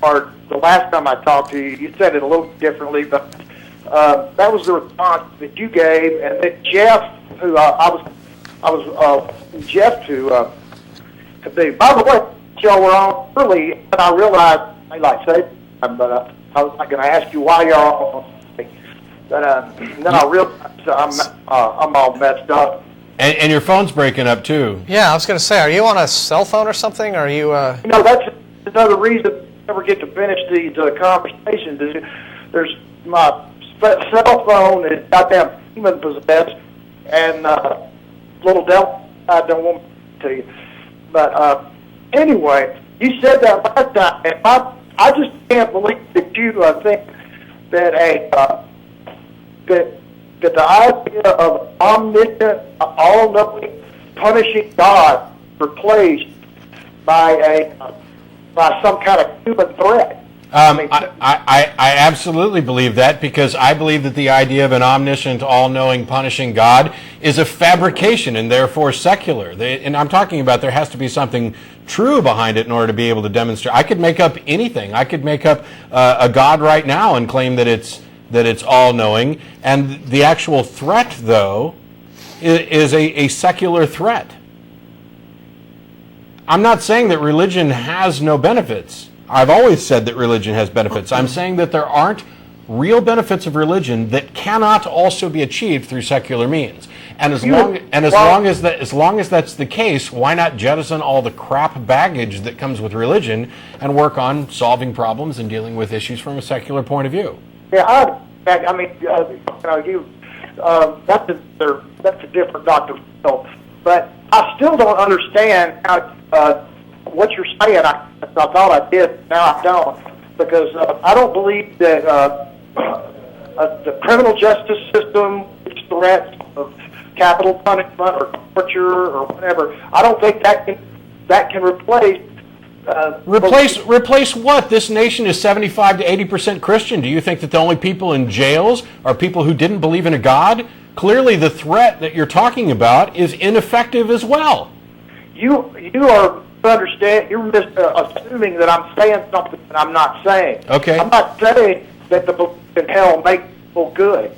Speaker 3: part. The last time I talked to you, you said it a little differently, but that was the response that you gave, and that Jeff, who I was Jeff to be. By the way, y'all were on early, and I realized I say, but I was not going to ask you why y'all. But then I realized I'm all messed up.
Speaker 1: And your phone's breaking up too.
Speaker 2: Yeah, I was going to say, are you on a cell phone or something? Or are you?
Speaker 3: That's another reason I never get to finish these conversations. There's my cell phone is goddamn demon possessed, and little devil I don't want to tell you. But anyway, you said that last time, and I just can't believe that you think that that the idea of omniscient, all-knowing, punishing God replaced by some kind of human threat.
Speaker 1: I absolutely believe that, because I believe that the idea of an omniscient, all-knowing, punishing God is a fabrication and therefore secular. And I'm talking about there has to be something true behind it in order to be able to demonstrate. I could make up anything. I could make up a God right now and claim that it's all-knowing. And the actual threat, though, is a secular threat. I'm not saying that religion has no benefits. I've always said that religion has benefits. I'm saying that there aren't real benefits of religion that cannot also be achieved through secular means. And as long as that's the case, why not jettison all the crap baggage that comes with religion and work on solving problems and dealing with issues from a secular point of view?
Speaker 3: Yeah, that's a different doctor. But I still don't understand how what you're saying. I thought I did, now I don't, because I don't believe that the criminal justice system, which threats of capital punishment or torture or whatever, I don't think that can replace.
Speaker 1: Replace what? This nation is 75 to 80% Christian. Do you think that the only people in jails are people who didn't believe in a God? Clearly, the threat that you're talking about is ineffective as well.
Speaker 3: You are understand. You're assuming that I'm saying something that I'm not saying.
Speaker 1: Okay.
Speaker 3: I'm not saying that the belief in hell makes people good.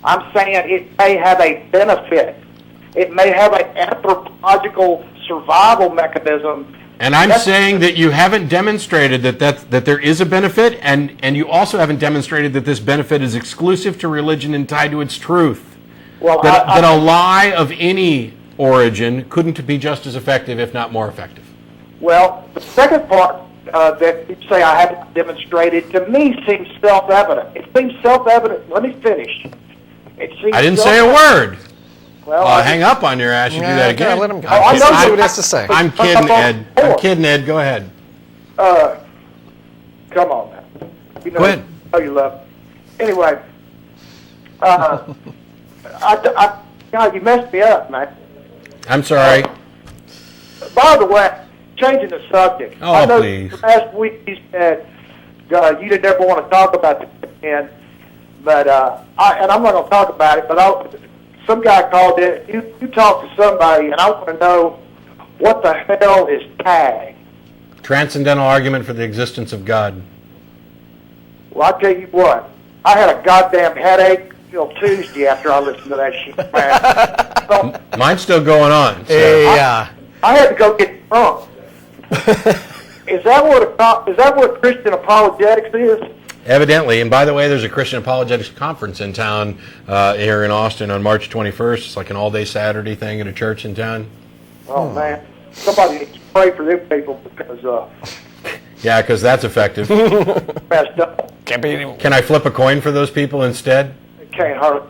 Speaker 3: I'm saying it may have a benefit. It may have an anthropological survival mechanism.
Speaker 1: And I'm saying that you haven't demonstrated that there is a benefit, and you also haven't demonstrated that this benefit is exclusive to religion and tied to its truth.
Speaker 3: Well,
Speaker 1: that a lie of any origin couldn't be just as effective, if not more effective.
Speaker 3: Well, the second part that you say I haven't demonstrated, to me seems self-evident. It seems self-evident. Let me finish. It seems
Speaker 1: I didn't say a word.
Speaker 3: Well,
Speaker 1: I'll hang up on your ass if you do that again.
Speaker 2: Let him go.
Speaker 3: I know
Speaker 2: See
Speaker 3: you-
Speaker 2: what he has to say.
Speaker 1: I'm kidding, Ed. I'm kidding, Ed. Go ahead.
Speaker 3: Come on now. You know,
Speaker 1: Go ahead.
Speaker 3: I know you love me. Anyway, God, you messed me up, man.
Speaker 1: I'm sorry.
Speaker 3: By the way, changing the subject.
Speaker 1: Oh,
Speaker 3: I know
Speaker 1: please.
Speaker 3: last week you said you didn't ever want to talk about this again, but and I'm not going to talk about it. But some guy called in. You talked to somebody, and I want to know what the hell is tag.
Speaker 1: Transcendental argument for the existence of God.
Speaker 3: Well, I tell you what, I had a goddamn headache till Tuesday after I listened to that shit, man. So,
Speaker 1: Mine's still going on. So.
Speaker 2: Yeah.
Speaker 3: I had to go get drunk. Is that what Christian apologetics is?
Speaker 1: Evidently, and by the way, there's a Christian apologetics conference in town here in Austin on March 21st. It's like an all-day Saturday thing at a church in town.
Speaker 3: Oh man, somebody needs to pray for them people because
Speaker 1: Yeah, because that's effective.
Speaker 3: messed up.
Speaker 2: Can't be any.
Speaker 1: Can I flip a coin for those people instead?
Speaker 3: It can't hurt.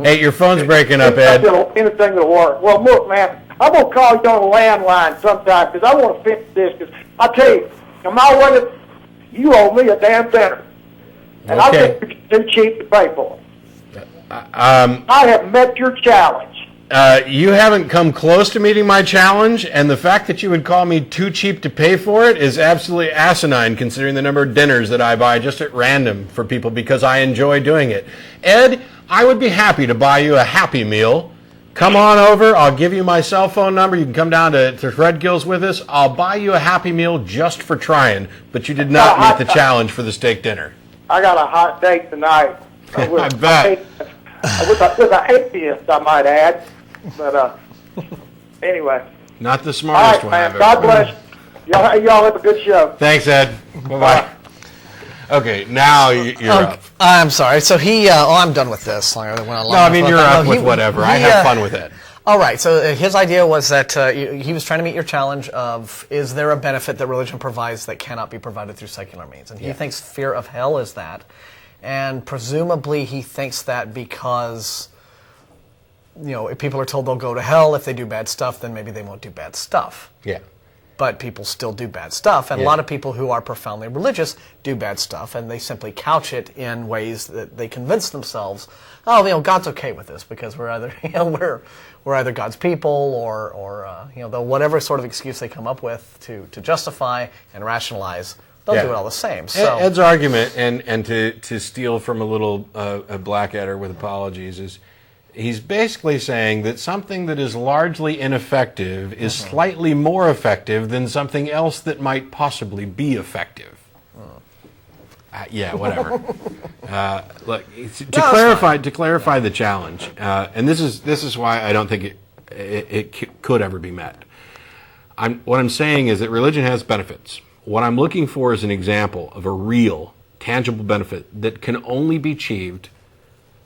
Speaker 1: Hey, your phone's breaking up, Ed.
Speaker 3: Anything that'll work. Well, look, man, I'm gonna call you on a landline sometime because I want to finish this. Because I tell you, on my way to, you owe me a damn dinner, and
Speaker 1: Okay.
Speaker 3: I think you're too cheap to pay for it.
Speaker 1: Um,
Speaker 3: I have met your challenge.
Speaker 1: You haven't come close to meeting my challenge, and the fact that you would call me too cheap to pay for it is absolutely asinine considering the number of dinners that I buy just at random for people because I enjoy doing it. Ed, I would be happy to buy you a Happy Meal. Come on over. I'll give you my cell phone number. You can come down to Threadgill's with us. I'll buy you a Happy Meal just for trying, but you did not meet the challenge for the steak dinner.
Speaker 3: I got a hot date tonight.
Speaker 1: I bet.
Speaker 3: With an atheist, I might add. But anyway.
Speaker 1: Not the
Speaker 3: All
Speaker 1: smartest
Speaker 3: right,
Speaker 1: one
Speaker 3: man.
Speaker 1: I've ever
Speaker 3: God bless you. Y'all have a good show.
Speaker 1: Thanks, Ed. Bye-bye. Okay, now you're up.
Speaker 2: I'm sorry. So I'm done with this. No,
Speaker 1: I mean, you're up with whatever. I have fun with it.
Speaker 2: All right. So his idea was that he was trying to meet your challenge of, is there a benefit that religion provides that cannot be provided through secular means? And he thinks fear of hell is that. And presumably he thinks that because, if people are told they'll go to hell if they do bad stuff, then maybe they won't do bad stuff.
Speaker 1: Yeah.
Speaker 2: But people still do bad stuff, and a lot of people who are profoundly religious do bad stuff, and they simply couch it in ways that they convince themselves, God's okay with this because we're either, we're either God's people or whatever sort of excuse they come up with to justify and rationalize, they'll do it all the same. So
Speaker 1: Ed's argument, and to steal from a little Blackadder with apologies, is he's basically saying that something that is largely ineffective is slightly more effective than something else that might possibly be effective. Yeah, whatever. Look, to clarify the challenge, and this is why I don't think it could ever be met. What I'm saying is that religion has benefits. What I'm looking for is an example of a real, tangible benefit that can only be achieved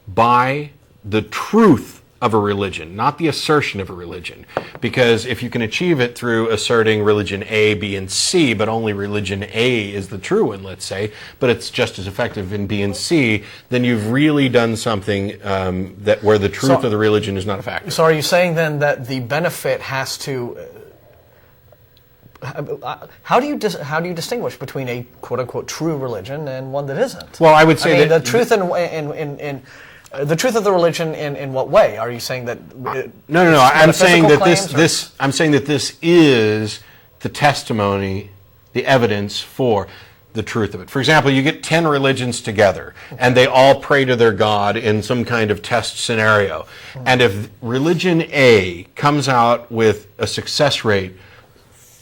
Speaker 1: by the truth of a religion, not the assertion of a religion. Because if you can achieve it through asserting religion A, B, and C, but only religion A is the true one, let's say, but it's just as effective in B and C, then you've really done something where the truth of the religion is not a factor.
Speaker 2: So are you saying then that the benefit has to... How do you distinguish between a quote unquote true religion and one that isn't?
Speaker 1: Well, I would say
Speaker 2: that the truth the truth of the religion in what way? Are you saying that?
Speaker 1: No. I'm saying that this is the testimony, the evidence for the truth of it. For example, you get 10 religions together, and they all pray to their God in some kind of test scenario. And if religion A comes out with a success rate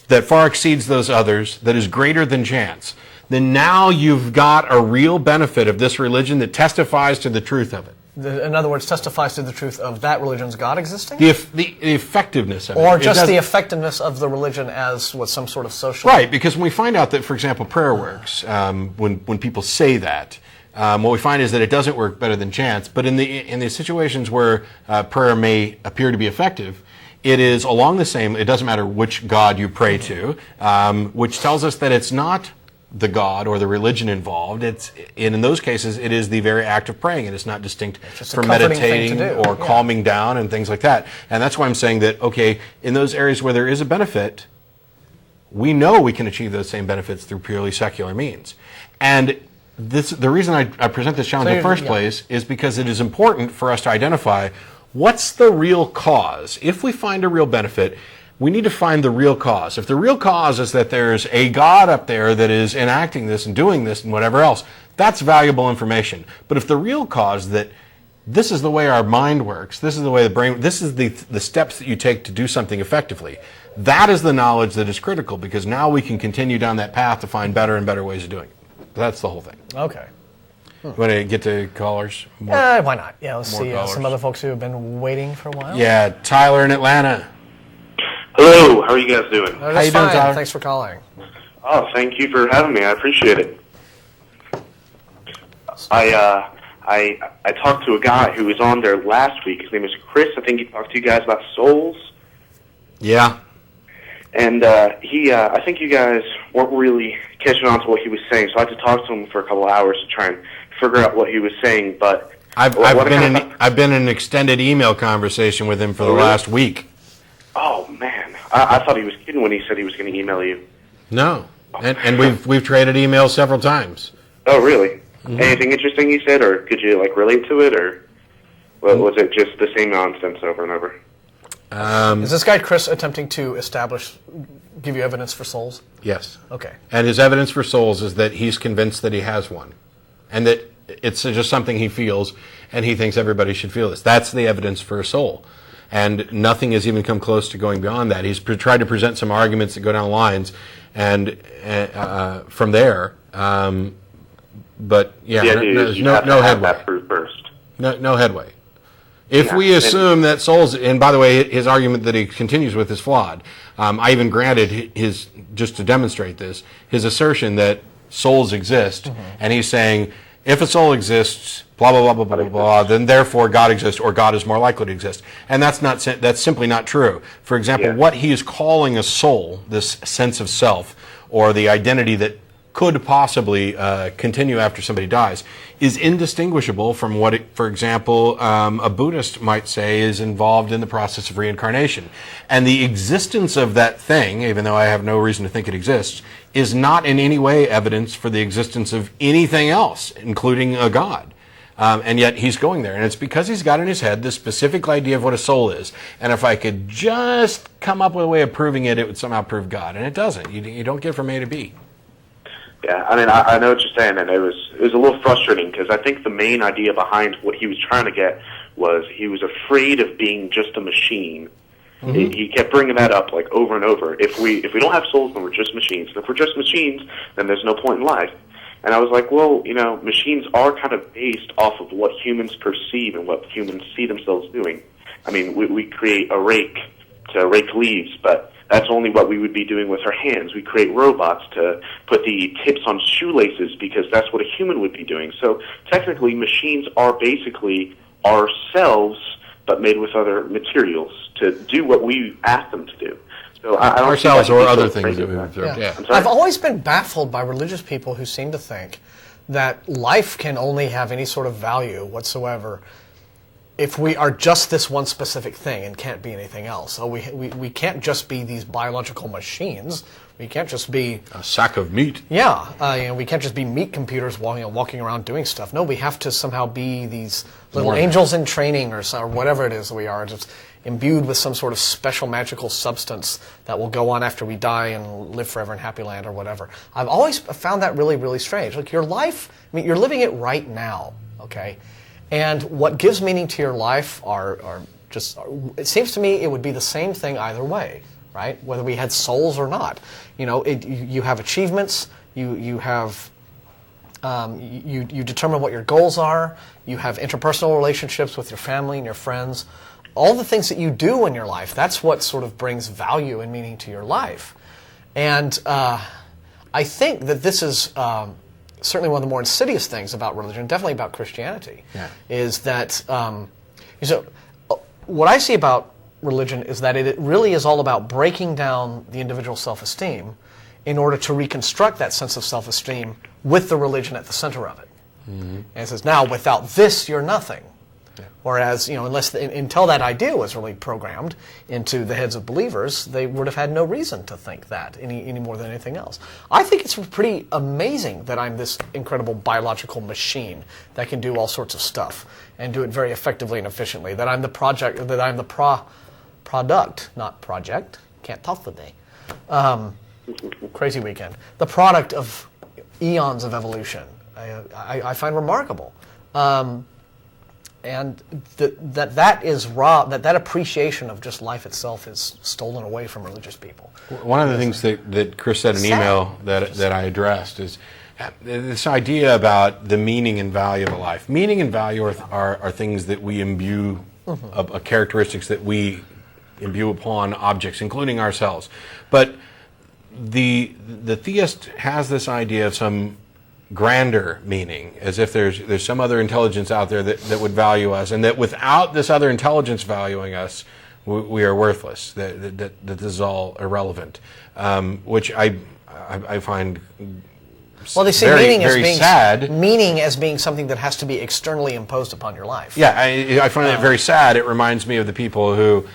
Speaker 1: that far exceeds those others, that is greater than chance, then now you've got a real benefit of this religion that testifies to the truth of it.
Speaker 2: In other words, testifies to the truth of that religion's God existing?
Speaker 1: The effectiveness of it.
Speaker 2: Or just the effectiveness of the religion as some sort of social...
Speaker 1: Right, because when we find out that, for example, prayer works, when people say that, what we find is that it doesn't work better than chance, but in the situations where prayer may appear to be effective, it is along the same, it doesn't matter which God you pray to, which tells us that it's not the God or the religion involved. In those cases, it is the very act of praying. It is not distinct from meditating or calming down and things like that. And that's why I'm saying that, okay, in those areas where there is a benefit, we know we can achieve those same benefits through purely secular means. And the reason I present this challenge in the first place is because it is important for us to identify what's the real cause. If we find a real benefit, we need to find the real cause. If the real cause is that there's a God up there that is enacting this and doing this and whatever else, that's valuable information. But if the real cause that this is the way our mind works, this is the way the brain, this is the steps that you take to do something effectively, that is the knowledge that is critical, because now we can continue down that path to find better and better ways of doing it. That's the whole thing.
Speaker 2: Okay.
Speaker 1: You want to get to callers?
Speaker 2: Why not? Yeah, let's see
Speaker 1: callers.
Speaker 2: some other folks who have been waiting for a while.
Speaker 1: Yeah, Tyler in Atlanta.
Speaker 4: Hello, how are you guys doing?
Speaker 2: How
Speaker 1: you doing, Tyler?
Speaker 2: Thanks for calling.
Speaker 4: Oh, thank you for having me. I appreciate it. I talked to a guy who was on there last week. His name is Chris. I think he talked to you guys about souls.
Speaker 1: Yeah.
Speaker 4: And I think you guys weren't really catching on to what he was saying, so I had to talk to him for a couple of hours to try and figure out what he was saying. But
Speaker 1: I've been in an extended email conversation with him for the last week.
Speaker 4: Oh man, I thought he was kidding when he said he was going to email you.
Speaker 1: No, and we've traded emails several times.
Speaker 4: Oh really? Mm-hmm. Anything interesting he said, or could you relate to it, or was it just the same nonsense over and over?
Speaker 2: Is this guy Chris attempting to give you evidence for souls?
Speaker 1: Yes.
Speaker 2: Okay.
Speaker 1: And his evidence for souls is that he's convinced that he has one, and that it's just something he feels, and he thinks everybody should feel this. That's the evidence for a soul. And nothing has even come close to going beyond that. He's tried to present some arguments that go down lines, and from there, but there's no headway. No headway. If we assume that souls, and by the way, his argument that he continues with is flawed. I even granted his, just to demonstrate this, his assertion that souls exist, and he's saying, if a soul exists, blah, blah, blah, blah, blah, blah, blah, then therefore God exists, or God is more likely to exist. And that's simply not true. For example, what he is calling a soul, this sense of self, or the identity that could possibly continue after somebody dies, is indistinguishable from what, for example, a Buddhist might say is involved in the process of reincarnation. And the existence of that thing, even though I have no reason to think it exists, is not in any way evidence for the existence of anything else, including a God. And yet he's going there. And it's because he's got in his head this specific idea of what a soul is. And if I could just come up with a way of proving it, it would somehow prove God. And it doesn't. You don't get from A to B.
Speaker 4: Yeah, I mean, I know what you're saying, and it was a little frustrating, because I think the main idea behind what he was trying to get was he was afraid of being just a machine. Mm-hmm. He kept bringing that up over and over. If we don't have souls, then we're just machines. And if we're just machines, then there's no point in life. And I was like, well, machines are kind of based off of what humans perceive and what humans see themselves doing. I mean, we create a rake to rake leaves, but that's only what we would be doing with our hands. We create robots to put the tips on shoelaces because that's what a human would be doing. So technically, machines are basically ourselves, but made with other materials to do what we ask them to do. So I don't
Speaker 1: ourselves or other things that we've observed. Yeah.
Speaker 2: I've always been baffled by religious people who seem to think that life can only have any sort of value whatsoever if we are just this one specific thing and can't be anything else. So we can't just be these biological machines. We can't just be
Speaker 1: a sack of meat.
Speaker 2: Yeah, we can't just be meat computers walking around doing stuff. No, we have to somehow be these little angels in training or whatever it is that we are, just imbued with some sort of special magical substance that will go on after we die and live forever in Happy Land or whatever. I've always found that really, really strange. Like your life, you're living it right now, okay? And what gives meaning to your life are just, it seems to me it would be the same thing either way, right? Whether we had souls or not. You have achievements, you have, you determine what your goals are, you have interpersonal relationships with your family and your friends. All the things that you do in your life, that's what sort of brings value and meaning to your life. And I think that this is certainly one of the more insidious things about religion, definitely about Christianity, is that what I see about religion is that it really is all about breaking down the individual self-esteem in order to reconstruct that sense of self-esteem with the religion at the center of it. And it says, now, without this, you're nothing. Whereas, until that idea was really programmed into the heads of believers, they would have had no reason to think that any more than anything else. I think it's pretty amazing that I'm this incredible biological machine that can do all sorts of stuff and do it very effectively and efficiently. That I'm the product, not project. Can't talk today. Crazy weekend. The product of eons of evolution. I find remarkable. And that is raw. That appreciation of just life itself is stolen away from religious people.
Speaker 1: One of the things that Chris said in an email that I addressed is this idea about the meaning and value of a life. Meaning and value are things that we imbue, characteristics that we imbue upon objects, including ourselves. But the theist has this idea of some grander meaning, as if there's some other intelligence out there that would value us, and that without this other intelligence valuing us, we are worthless. That this is all irrelevant, which I find
Speaker 2: they see
Speaker 1: very,
Speaker 2: meaning as
Speaker 1: very
Speaker 2: being
Speaker 1: sad.
Speaker 2: Meaning as being something that has to be externally imposed upon your life.
Speaker 1: Yeah, I find that very sad. It reminds me of the people who.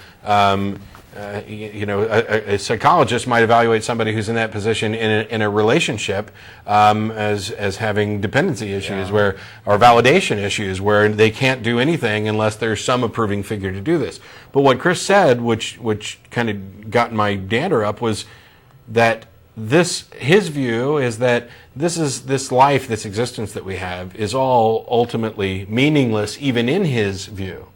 Speaker 1: A psychologist might evaluate somebody who's in that position in a relationship as having dependency issues or validation issues where they can't do anything unless there's some approving figure to do this. But what Chris said, which kind of got my dander up, was that his view is that this life, this existence that we have, is all ultimately meaningless, even in his view.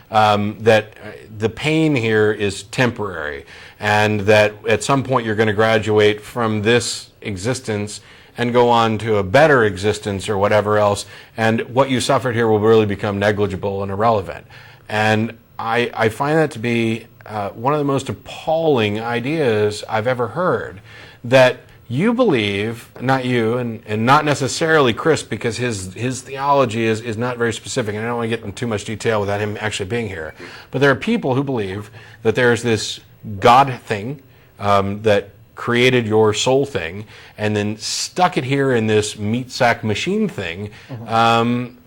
Speaker 1: That the pain here is temporary, and that at some point you're going to graduate from this existence and go on to a better existence or whatever else, and what you suffered here will really become negligible and irrelevant. And I find that to be one of the most appalling ideas I've ever heard, that you believe, not you, and not necessarily Chris, because his theology is not very specific, and I don't want to get into too much detail without him actually being here. But there are people who believe that there's this God thing that created your soul thing, and then stuck it here in this meat sack machine thing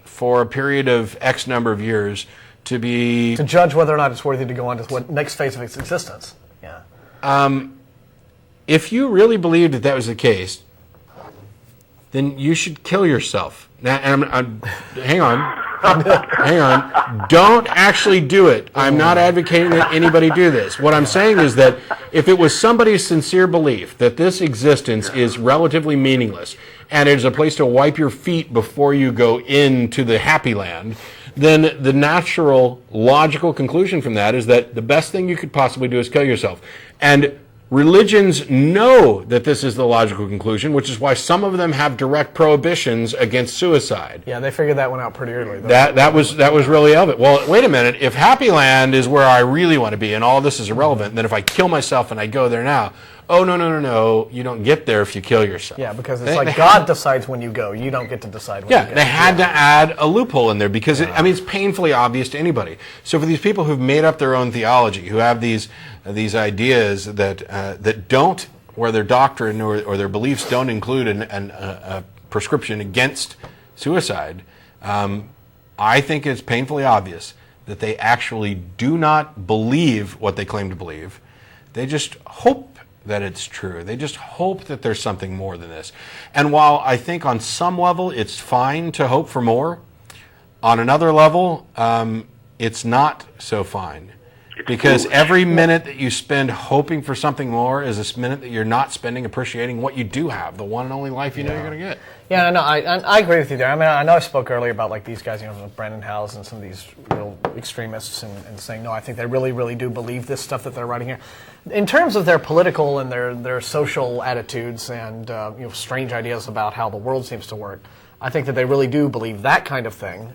Speaker 1: for a period of X number of years to
Speaker 2: judge whether or not it's worthy to go on to what next phase of its existence. Yeah.
Speaker 1: If you really believed that was the case, then you should kill yourself. Now, hang on. Don't actually do it. I'm not advocating that anybody do this. What I'm saying is that if it was somebody's sincere belief that this existence is relatively meaningless and it is a place to wipe your feet before you go into the happy land, then the natural, logical conclusion from that is that the best thing you could possibly do is kill yourself. And religions know that this is the logical conclusion, which is why some of them have direct prohibitions against suicide.
Speaker 2: Yeah, they figured that one out pretty early.
Speaker 1: That was really of it. Well, wait a minute. If Happy Land is where I really want to be and all this is irrelevant, then if I kill myself and I go there now, oh, no, you don't get there if you kill yourself.
Speaker 2: Yeah, because it's God decides when you go. You don't get to decide when you go.
Speaker 1: Yeah, they had to add a loophole in there because, it's painfully obvious to anybody. So for these people who've made up their own theology, who have these ideas that don't, where their doctrine or their beliefs don't include a prescription against suicide, I think it's painfully obvious that they actually do not believe what they claim to believe. They just hope that it's true. They just hope that there's something more than this. And while I think on some level it's fine to hope for more, on another level, it's not so fine. Because every minute that you spend hoping for something more is a minute that you're not spending appreciating what you do have, the one and only life you know you're going to get.
Speaker 2: Yeah, no, I agree with you there. I mean, I know I spoke earlier about like these guys, Brandon Howes and some of these real extremists, and saying, no, I think they really, really do believe this stuff that they're writing here. In terms of their political and their social attitudes and strange ideas about how the world seems to work, I think that they really do believe that kind of thing.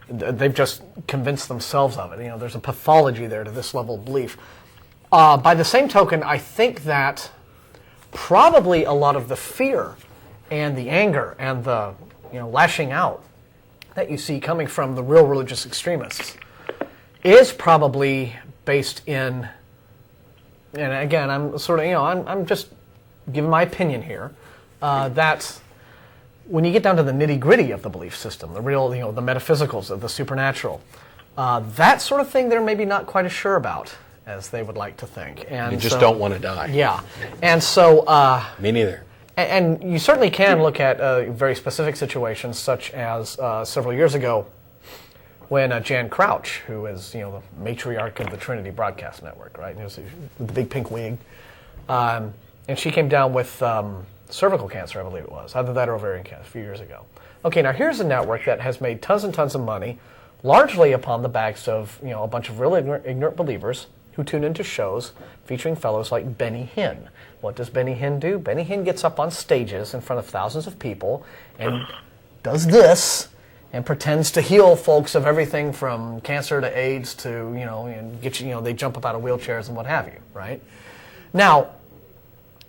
Speaker 2: They've just convinced themselves of it. There's a pathology there to this level of belief. By the same token, I think that probably a lot of the fear and the anger and the lashing out that you see coming from the real religious extremists is probably based in, and again, I'm sort of, I'm just giving my opinion here, that when you get down to the nitty-gritty of the belief system, the real, the metaphysicals of the supernatural, that sort of thing they're maybe not quite as sure about as they would like to think. And
Speaker 1: you just don't want to die.
Speaker 2: Yeah. And so...
Speaker 1: Me neither.
Speaker 2: And you certainly can look at very specific situations, such as several years ago when Jan Crouch, who is the matriarch of the Trinity Broadcast Network, right? With the big pink wig. And she came down with cervical cancer, I believe it was. Either that or ovarian cancer a few years ago. Okay, now here's a network that has made tons and tons of money, largely upon the backs of a bunch of really ignorant believers who tune into shows featuring fellows like Benny Hinn. What does Benny Hinn do? Benny Hinn gets up on stages in front of thousands of people and does this and pretends to heal folks of everything from cancer to AIDS to, and get they jump up out of wheelchairs and what have you, right? Now,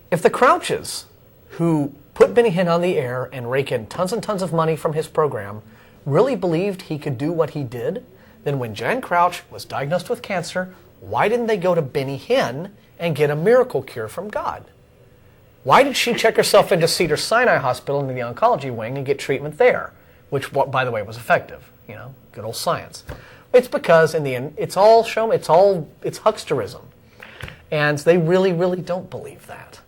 Speaker 2: if the Crouches, who put Benny Hinn on the air and rake in tons and tons of money from his program, really believed he could do what he did, then when Jan Crouch was diagnosed with cancer, why didn't they go to Benny Hinn and get a miracle cure from God? Why did she check herself into Cedars-Sinai Hospital in the oncology wing and get treatment there? Which, by the way, was effective. Good old science. It's because in the end, it's hucksterism. And they really, really don't believe that.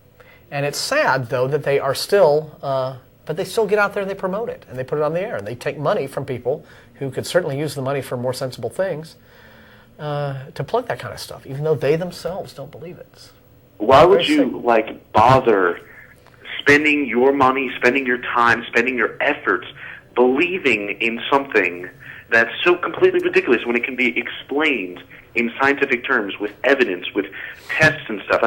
Speaker 2: And it's sad, though, that they are still, but they still get out there and they promote it. And they put it on the air. And they take money from people who could certainly use the money for more sensible things to plug that kind of stuff, even though they themselves don't believe it.
Speaker 4: Why would you, bother spending your money, spending your time, spending your efforts believing in something that's so completely ridiculous when it can be explained in scientific terms with evidence, with tests and stuff?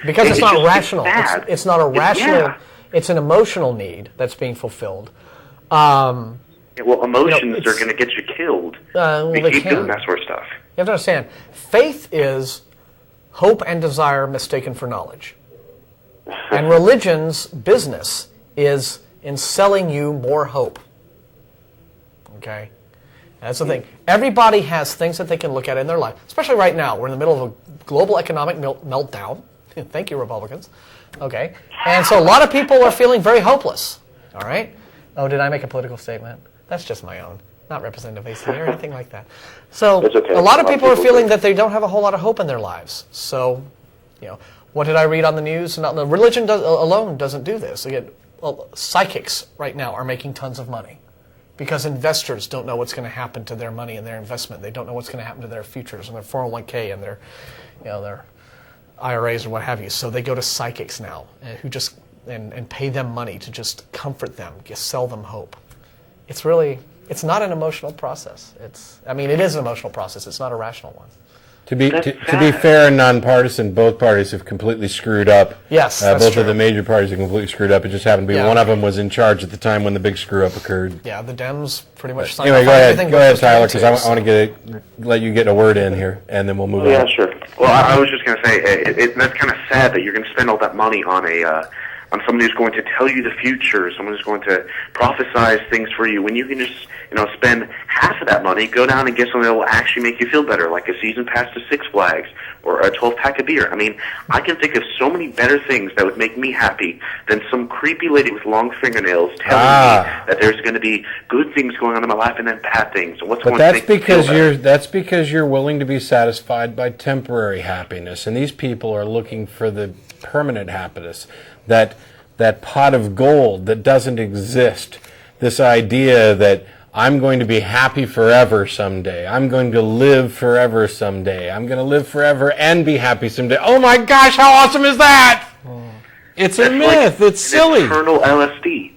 Speaker 2: Because it's not rational. It's not a rational.
Speaker 4: Yeah.
Speaker 2: It's an emotional need that's being fulfilled.
Speaker 4: Emotions are going to get you killed. If you keep doing that sort of stuff.
Speaker 2: You have to understand, faith is hope and desire mistaken for knowledge. And religion's business is in selling you more hope. Okay? That's the thing. Everybody has things that they can look at in their life, especially right now. We're in the middle of a global economic meltdown. Thank you, Republicans. Okay? And so a lot of people are feeling very hopeless. All right? Oh, did I make a political statement? That's just my own. Not representative AC or anything like that. So
Speaker 4: okay.
Speaker 2: A lot of people are feeling that they don't have a whole lot of hope in their lives. So, what did I read on the news? Religion alone doesn't do this. Again, psychics right now are making tons of money because investors don't know what's going to happen to their money and their investment. They don't know what's going to happen to their futures and their 401k and their IRAs or what have you. So they go to psychics now who just and pay them money to just comfort them, sell them hope. It's not an emotional process. It is an emotional process. It's not a rational one.
Speaker 1: To be fair and nonpartisan, both parties have completely screwed up.
Speaker 2: Yes, that's
Speaker 1: both
Speaker 2: true.
Speaker 1: of the major parties have completely screwed up. It just happened to be one of them was in charge at the time when the big screw up occurred.
Speaker 2: Yeah, the Dems pretty much signed
Speaker 1: anyway,
Speaker 2: off on everything.
Speaker 1: Go ahead, Tyler, because I want to let you get a word in here, and then we'll move on.
Speaker 4: Yeah, sure. Well, I was just going to say that's kind of sad that you're going to spend all that money on someone who's going to tell you the future, someone who's going to prophesize things for you, when you can just, spend half of that money, go down and get something that will actually make you feel better, like a season pass to Six Flags or a 12-pack of beer. I can think of so many better things that would make me happy than some creepy lady with long fingernails telling me that there's going to be good things going on in my life and then bad things. And
Speaker 1: That's because you're willing to be satisfied by temporary happiness, and these people are looking for the permanent happiness. That pot of gold that doesn't exist. This idea that I'm going to be happy forever someday. I'm going to live forever someday. I'm going to live forever and be happy someday. Oh my gosh, how awesome is that? It's a myth. It's silly.
Speaker 4: Eternal LSD.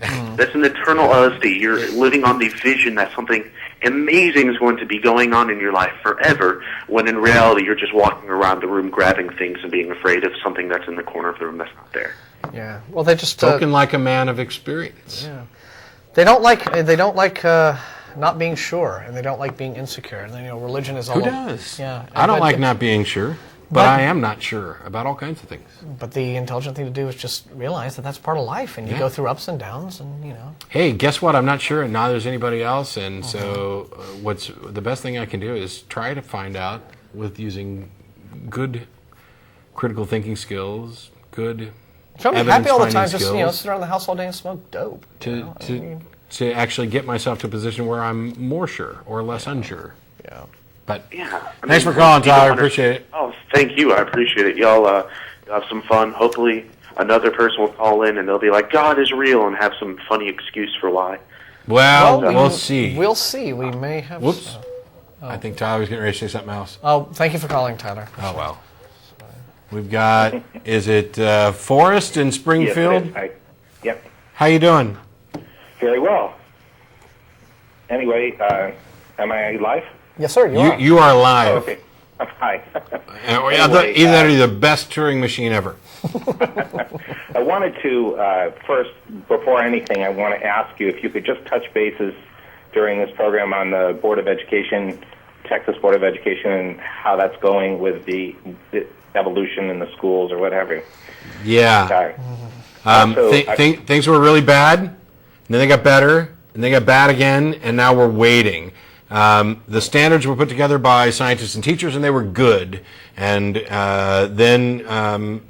Speaker 4: That's an eternal LSD. You're living on the vision that something amazing is going to be going on in your life forever, when in reality you're just walking around the room grabbing things and being afraid of something that's in the corner of the room that's not there.
Speaker 2: Yeah. Well, they just
Speaker 1: spoken like a man of experience.
Speaker 2: Yeah. They don't like not being sure, and they don't like being insecure. And religion is all.
Speaker 1: Who does?
Speaker 2: Yeah.
Speaker 1: I don't like not being sure. But I am not sure about all kinds of things.
Speaker 2: But the intelligent thing to do is just realize that that's part of life, and you go through ups and downs, and
Speaker 1: Hey, guess what? I'm not sure, and neither is anybody else. And so, what's the best thing I can do is try to find out with using good critical thinking skills, good
Speaker 2: So I'm happy all the time,
Speaker 1: evidence-finding
Speaker 2: just
Speaker 1: skills
Speaker 2: sit around the house all day and smoke dope.
Speaker 1: to actually get myself to a position where I'm more sure or less unsure.
Speaker 2: Yeah.
Speaker 1: But
Speaker 4: Yeah.
Speaker 1: thanks for calling, Tyler. Appreciate it.
Speaker 4: Oh, thank you. I appreciate it. Y'all have some fun. Hopefully another person will call in and they'll be like, God is real, and have some funny excuse for why.
Speaker 1: Well, we'll see.
Speaker 2: We'll see. We may have.
Speaker 1: Whoops. I think Tyler was getting ready to say something else.
Speaker 2: Oh, thank you for calling, Tyler.
Speaker 1: Oh, well. We've got, is it Forrest in Springfield?
Speaker 5: Yes, yep.
Speaker 1: How you doing?
Speaker 5: Very well. Anyway, am I live?
Speaker 2: Yes, sir. You are.
Speaker 1: You are live.
Speaker 5: Oh, okay. Hi.
Speaker 1: Either that or the best Turing machine ever.
Speaker 5: I wanted to, first, before anything, I want to ask you if you could just touch bases during this program on the Board of Education, Texas Board of Education, and how that's going with the evolution in the schools or whatever.
Speaker 1: Yeah.
Speaker 5: Also,
Speaker 1: Things were really bad, and then they got better, and they got bad again, and now we're waiting. The standards were put together by scientists and teachers, and they were good. And then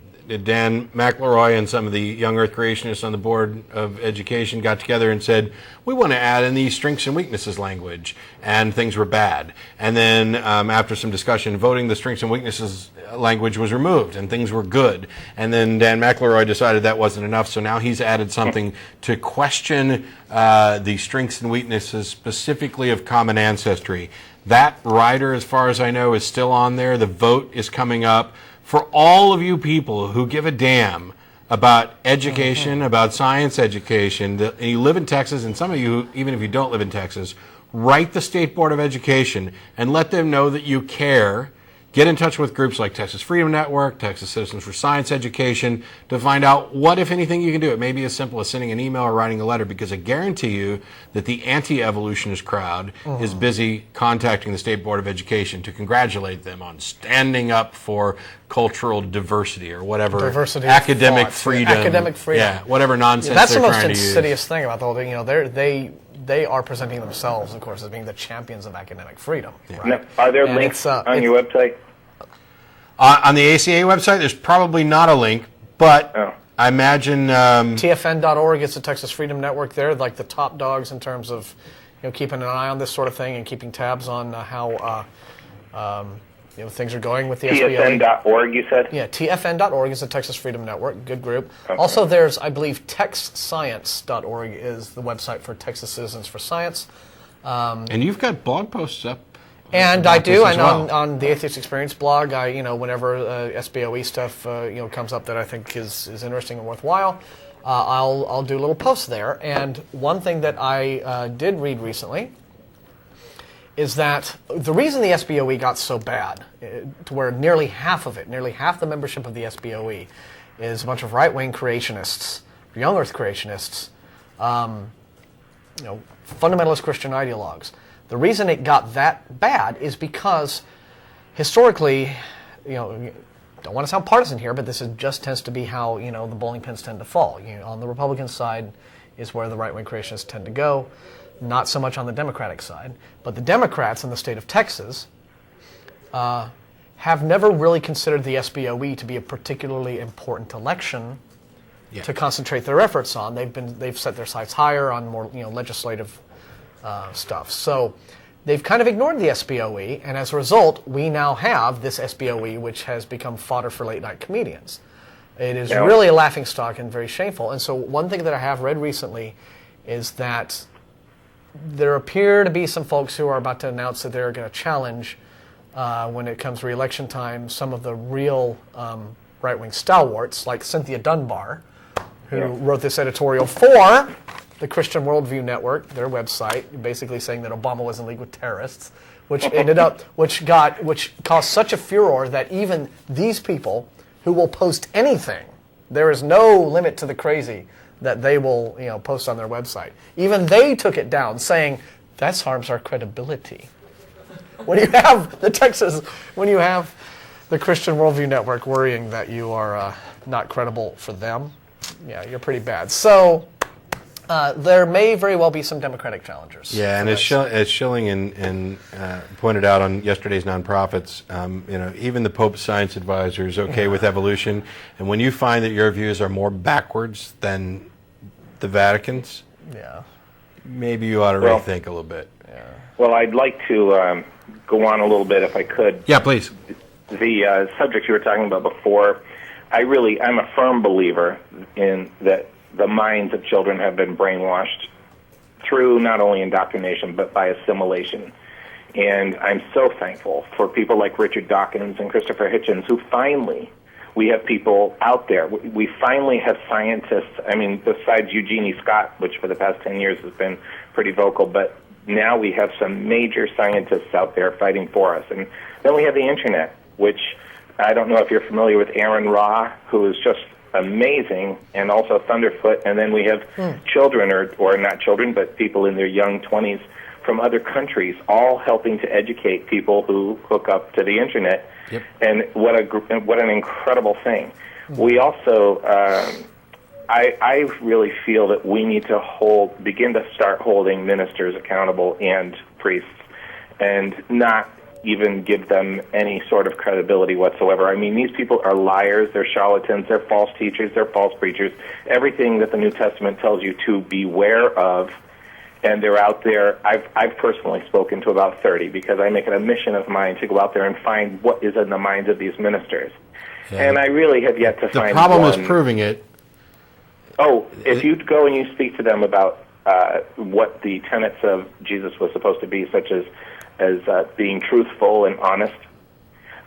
Speaker 1: Dan McElroy and some of the young Earth creationists on the Board of Education got together and said, we want to add in the strengths and weaknesses language, and things were bad. And then after some discussion and voting, the strengths and weaknesses language was removed, and things were good. And then Dan McElroy decided that wasn't enough, so now he's added something to question the strengths and weaknesses specifically of common ancestry. That rider, as far as I know, is still on there. The vote is coming up. For all of you people who give a damn about education, about science education, and you live in Texas, and some of you, even if you don't live in Texas, write the State Board of Education and let them know that you care. Get in touch with groups like Texas Freedom Network, Texas Citizens for Science Education, to find out what, if anything, you can do. It may be as simple as sending an email or writing a letter, because I guarantee you that the anti-evolutionist crowd is busy contacting the State Board of Education to congratulate them on standing up for cultural diversity or whatever.
Speaker 2: Diversity of
Speaker 1: academic
Speaker 2: thought.
Speaker 1: freedom.
Speaker 2: Academic freedom.
Speaker 1: Yeah, whatever nonsense
Speaker 2: That's the
Speaker 1: they're
Speaker 2: most
Speaker 1: trying to use.
Speaker 2: insidious thing about the whole thing. You know, they are presenting themselves, of course, as being the champions of academic freedom. Right?
Speaker 5: Now, are there
Speaker 2: And
Speaker 5: links
Speaker 2: it's,
Speaker 5: on your website?
Speaker 1: On the ACA website, there's probably not a link, but I imagine
Speaker 2: TFN.org is the Texas Freedom Network. They're like the top dogs in terms of, keeping an eye on this sort of thing and keeping tabs on how things are going with the SBOE.
Speaker 5: TFN.org, you said?
Speaker 2: Yeah, TFN.org is the Texas Freedom Network. Good group.
Speaker 5: Okay.
Speaker 2: Also, there's, I believe, TexScience.org is the website for Texas Citizens for Science.
Speaker 1: and you've got blog posts up.
Speaker 2: And I do, and
Speaker 1: well.
Speaker 2: on the Atheist Experience blog, whenever SBOE stuff comes up that I think is interesting and worthwhile, I'll do little posts there. And one thing that I did read recently is that the reason the SBOE got so bad, to where nearly half the membership of the SBOE is a bunch of right-wing creationists, young Earth creationists, fundamentalist Christian ideologues. The reason it got that bad is because historically, don't want to sound partisan here, but this just tends to be how, the bowling pins tend to fall. On the Republican side is where the right-wing creationists tend to go, not so much on the Democratic side. But the Democrats in the state of Texas have never really considered the SBOE to be a particularly important election to concentrate their efforts on. They've set their sights higher on more, legislative stuff. So they've kind of ignored the SBOE, and as a result, we now have this SBOE, which has become fodder for late-night comedians. It is really a laughingstock and very shameful. And so one thing that I have read recently is that there appear to be some folks who are about to announce that they're going to challenge, when it comes to re-election time, some of the real right-wing stalwarts, like Cynthia Dunbar, who wrote this editorial for the Christian Worldview Network, their website, basically saying that Obama was in league with terrorists, which caused such a furor that even these people who will post anything, there is no limit to the crazy that they will, post on their website. Even they took it down, saying that harms our credibility. When you have the Christian Worldview Network worrying that you are not credible for them, yeah, you're pretty bad. So There may very well be some Democratic challengers.
Speaker 1: Yeah, and as Schilling and pointed out on yesterday's Nonprofits, even the Pope's science advisor is okay with evolution. And when you find that your views are more backwards than the Vatican's, maybe you ought to rethink a little bit.
Speaker 5: Well, I'd like to go on a little bit, if I could.
Speaker 1: Yeah, please.
Speaker 5: The subject you were talking about before, I'm a firm believer in that the minds of children have been brainwashed through not only indoctrination but by assimilation. And I'm so thankful for people like Richard Dawkins and Christopher Hitchens, who finally, we have people out there. We finally have scientists, besides Eugenie Scott, which for the past 10 years has been pretty vocal, but now we have some major scientists out there fighting for us. And then we have the internet, which I don't know if you're familiar with Aaron Ra, who is just amazing, and also Thunderfoot. And then we have children, or not children, but people in their young 20s from other countries, all helping to educate people who hook up to the internet.
Speaker 1: Yep.
Speaker 5: And what an incredible thing. We also, I really feel that we need to begin to start holding ministers accountable and priests, and not even give them any sort of credibility whatsoever. I mean, these people are liars, they're charlatans, they're false teachers, they're false preachers, everything that the New Testament tells you to beware of, and they're out there. I've personally spoken to about 30, because I make it a mission of mine to go out there and find what is in the minds of these ministers. Yeah. And I really have yet to find
Speaker 1: The problem
Speaker 5: one.
Speaker 1: is proving it.
Speaker 5: Oh, if you go and you speak to them about what the tenets of Jesus was supposed to be, such as being truthful and honest,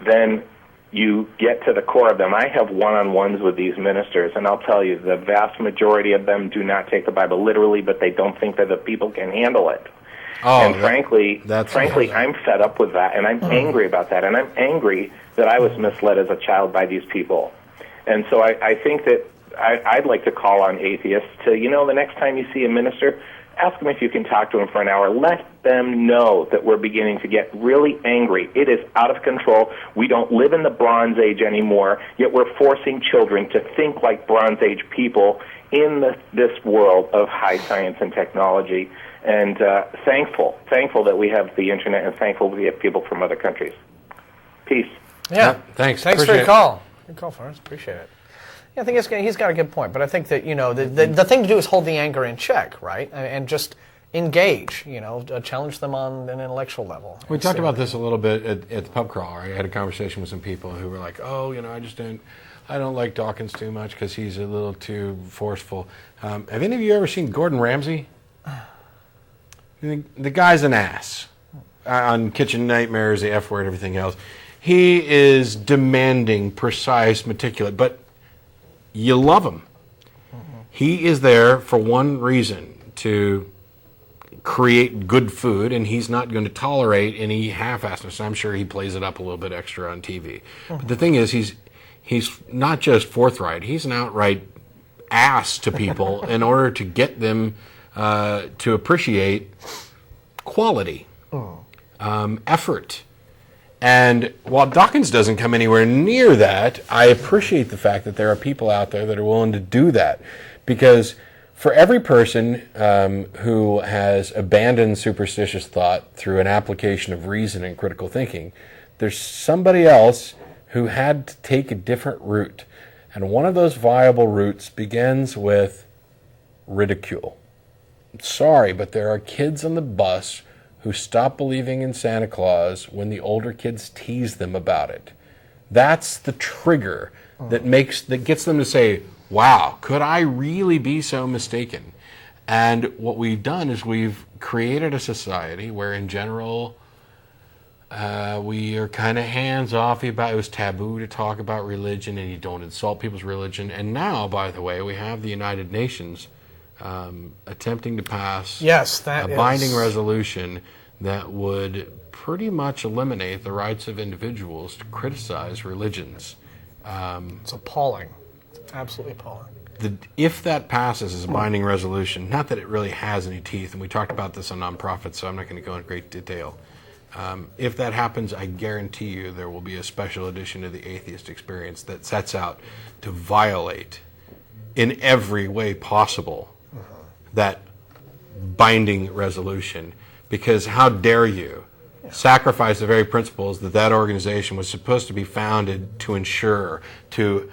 Speaker 5: then you get to the core of them. I have one-on-ones with these ministers, and I'll tell you, the vast majority of them do not take the Bible literally, but they don't think that the people can handle it.
Speaker 1: Oh,
Speaker 5: and frankly, I'm fed up with that, and I'm angry about that, and I'm angry that I was misled as a child by these people. And so I think that I'd like to call on atheists to, the next time you see a minister, ask them if you can talk to them for an hour. Let them know that we're beginning to get really angry. It is out of control. We don't live in the Bronze Age anymore, yet we're forcing children to think like Bronze Age people in this world of high science and technology. And thankful that we have the internet, and thankful we have people from other countries. Peace.
Speaker 2: Yeah.
Speaker 1: Thanks.
Speaker 2: Thanks for your call. Good call, Forrest. Appreciate it. Yeah, I think he's got a good point, but I think that, the thing to do is hold the anger in check, right? And just engage, challenge them on an intellectual level.
Speaker 1: We talked about this a little bit at the pub crawl. I had a conversation with some people who were like, I don't like Dawkins too much because he's a little too forceful. Have any of you ever seen Gordon Ramsay? The guy's an ass. On Kitchen Nightmares, the F word, everything else. He is demanding, precise, meticulous, but you love him. He is there for one reason, to create good food, and he's not going to tolerate any half-assedness. I'm sure he plays it up a little bit extra on TV. But the thing is, he's not just forthright, he's an outright ass to people in order to get them to appreciate quality, effort. And while Dawkins doesn't come anywhere near that, I appreciate the fact that there are people out there that are willing to do that. Because for every person who has abandoned superstitious thought through an application of reason and critical thinking, there's somebody else who had to take a different route. And one of those viable routes begins with ridicule. Sorry, but there are kids on the bus who stop believing in Santa Claus when the older kids tease them about it. That's the trigger that gets them to say, wow, could I really be so mistaken? And what we've done is we've created a society where in general we are kind of hands-off about it. Was taboo to talk about religion, and you don't insult people's religion. And now, by the way, we have the United Nations attempting to pass a binding resolution that would pretty much eliminate the rights of individuals to criticize religions.
Speaker 2: It's appalling. It's absolutely appalling.
Speaker 1: If that passes as a binding resolution, not that it really has any teeth, and we talked about this on Nonprofits, so I'm not going to go into great detail. If that happens, I guarantee you there will be a special edition of the Atheist Experience that sets out to violate in every way possible that binding resolution, because how dare you sacrifice the very principles that that organization was supposed to be founded to ensure, to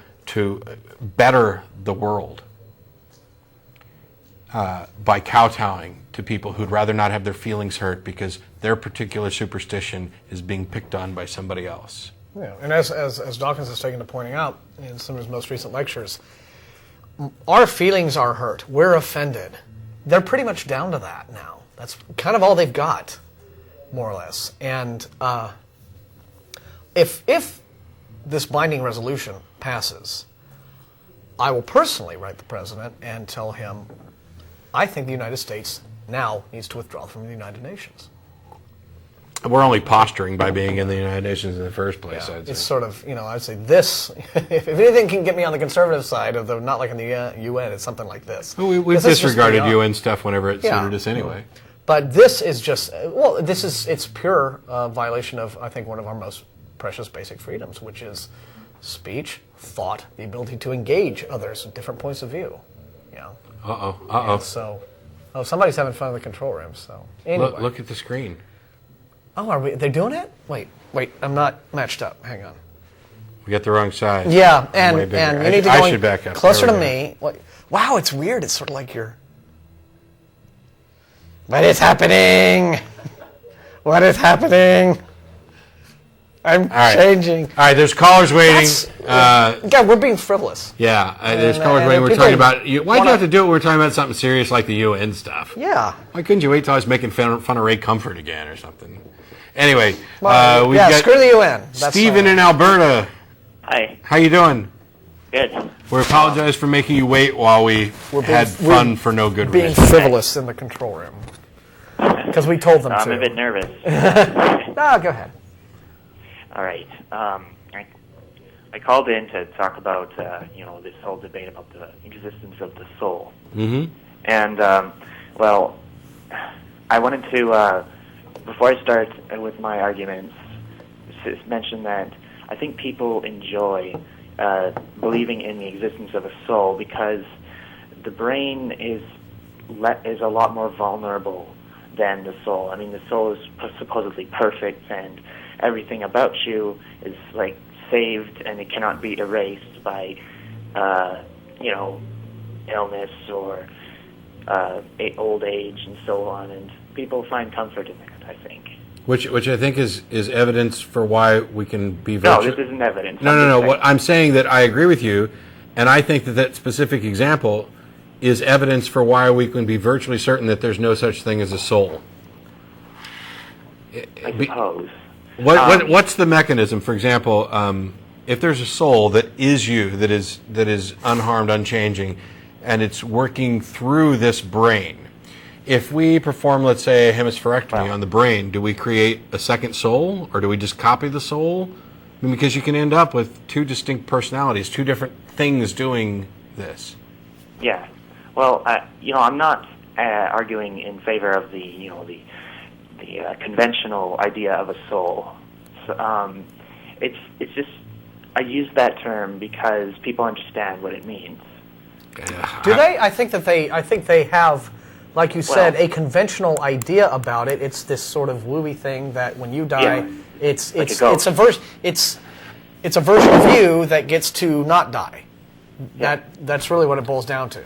Speaker 1: better the world, by kowtowing to people who'd rather not have their feelings hurt because their particular superstition is being picked on by somebody else.
Speaker 2: Yeah, and as Dawkins has taken to pointing out in some of his most recent lectures, our feelings are hurt. We're offended. They're pretty much down to that now. That's kind of all they've got, more or less. And if this binding resolution passes, I will personally write the president and tell him, I think the United States now needs to withdraw from the United Nations.
Speaker 1: We're only posturing by being in the United Nations in the first place.
Speaker 2: Yeah, it's sort of, I'd say this, if anything can get me on the conservative side of the not like in the UN, it's something like this.
Speaker 1: Well, we've disregarded UN stuff whenever it suited us anyway.
Speaker 2: But this is just, it's pure violation of, I think, one of our most precious basic freedoms, which is speech, thought, the ability to engage others with different points of view. And so, somebody's having fun in the control room. So anyway,
Speaker 1: look at the screen.
Speaker 2: Oh, they're doing it? Wait, I'm not matched up. Hang on.
Speaker 1: We got the wrong side.
Speaker 2: Yeah, and you need to
Speaker 1: I should back up.
Speaker 2: Closer to me. Wow, it's weird. It's sort of like you're. What is happening? What is happening? I'm changing.
Speaker 1: All right, there's callers waiting.
Speaker 2: God, we're being frivolous.
Speaker 1: Yeah, there's callers waiting. We're talking about. Why'd you have to do it when we're talking about something serious like the UN stuff?
Speaker 2: Yeah.
Speaker 1: Why couldn't you wait till I was making fun of Ray Comfort again or something? Anyway, we've got
Speaker 2: screw the UN.
Speaker 1: Stephen in Alberta.
Speaker 6: Hi.
Speaker 1: How you doing?
Speaker 6: Good.
Speaker 1: We apologize for making you wait while we had fun for no good reason.
Speaker 2: Being frivolous in the control room. Because we told them to.
Speaker 6: I'm a bit nervous.
Speaker 2: No, go ahead.
Speaker 6: All right. I called in to talk about this whole debate about the existence of the soul.
Speaker 1: Mm-hmm.
Speaker 6: And I wanted to before I start with my arguments, mention that I think people enjoy believing in the existence of a soul because the brain is a lot more vulnerable than the soul. I mean, the soul is supposedly perfect and everything about you is like saved and it cannot be erased by illness or old age and so on, and people find comfort in that, I think.
Speaker 1: Which I think is evidence for why we can be
Speaker 6: No, this isn't evidence.
Speaker 1: No. What I'm saying that I agree with you, and I think that specific example is evidence for why we can be virtually certain that there's no such thing as a soul.
Speaker 6: I suppose.
Speaker 1: What's the mechanism? For example, if there's a soul that is you, that is unharmed, unchanging, and it's working through this brain. If we perform, let's say, a hemispherectomy on the brain, do we create a second soul, or do we just copy the soul? I mean, because you can end up with two distinct personalities, two different things doing this.
Speaker 6: Yeah. Well, I'm not arguing in favor of the conventional idea of a soul. So, it's just I use that term because people understand what it means.
Speaker 2: Do they? I think they have, like you said, a conventional idea about it. It's this sort of wooey thing that when you die, it's a version of you that gets to not die. Yeah. That's really what it boils down to.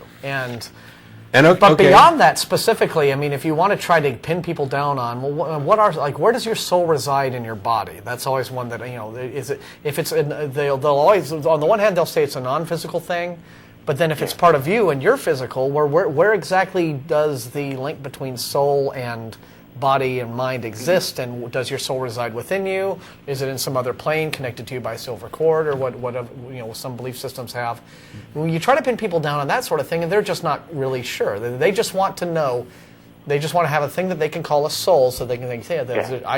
Speaker 2: But beyond that, specifically, I mean, if you want to try to pin people down on, where does your soul reside in your body? That's always one that they'll always, on the one hand, they'll say it's a non-physical thing, but then if it's part of you and you're physical, where exactly does the link between soul and body and mind exist, and does your soul reside within you? Is it in some other plane connected to you by a silver cord, or what some belief systems have? When you try to pin people down on that sort of thing, and they're just not really sure. They just want to know. They just want to have a thing that they can call a soul, so they can say,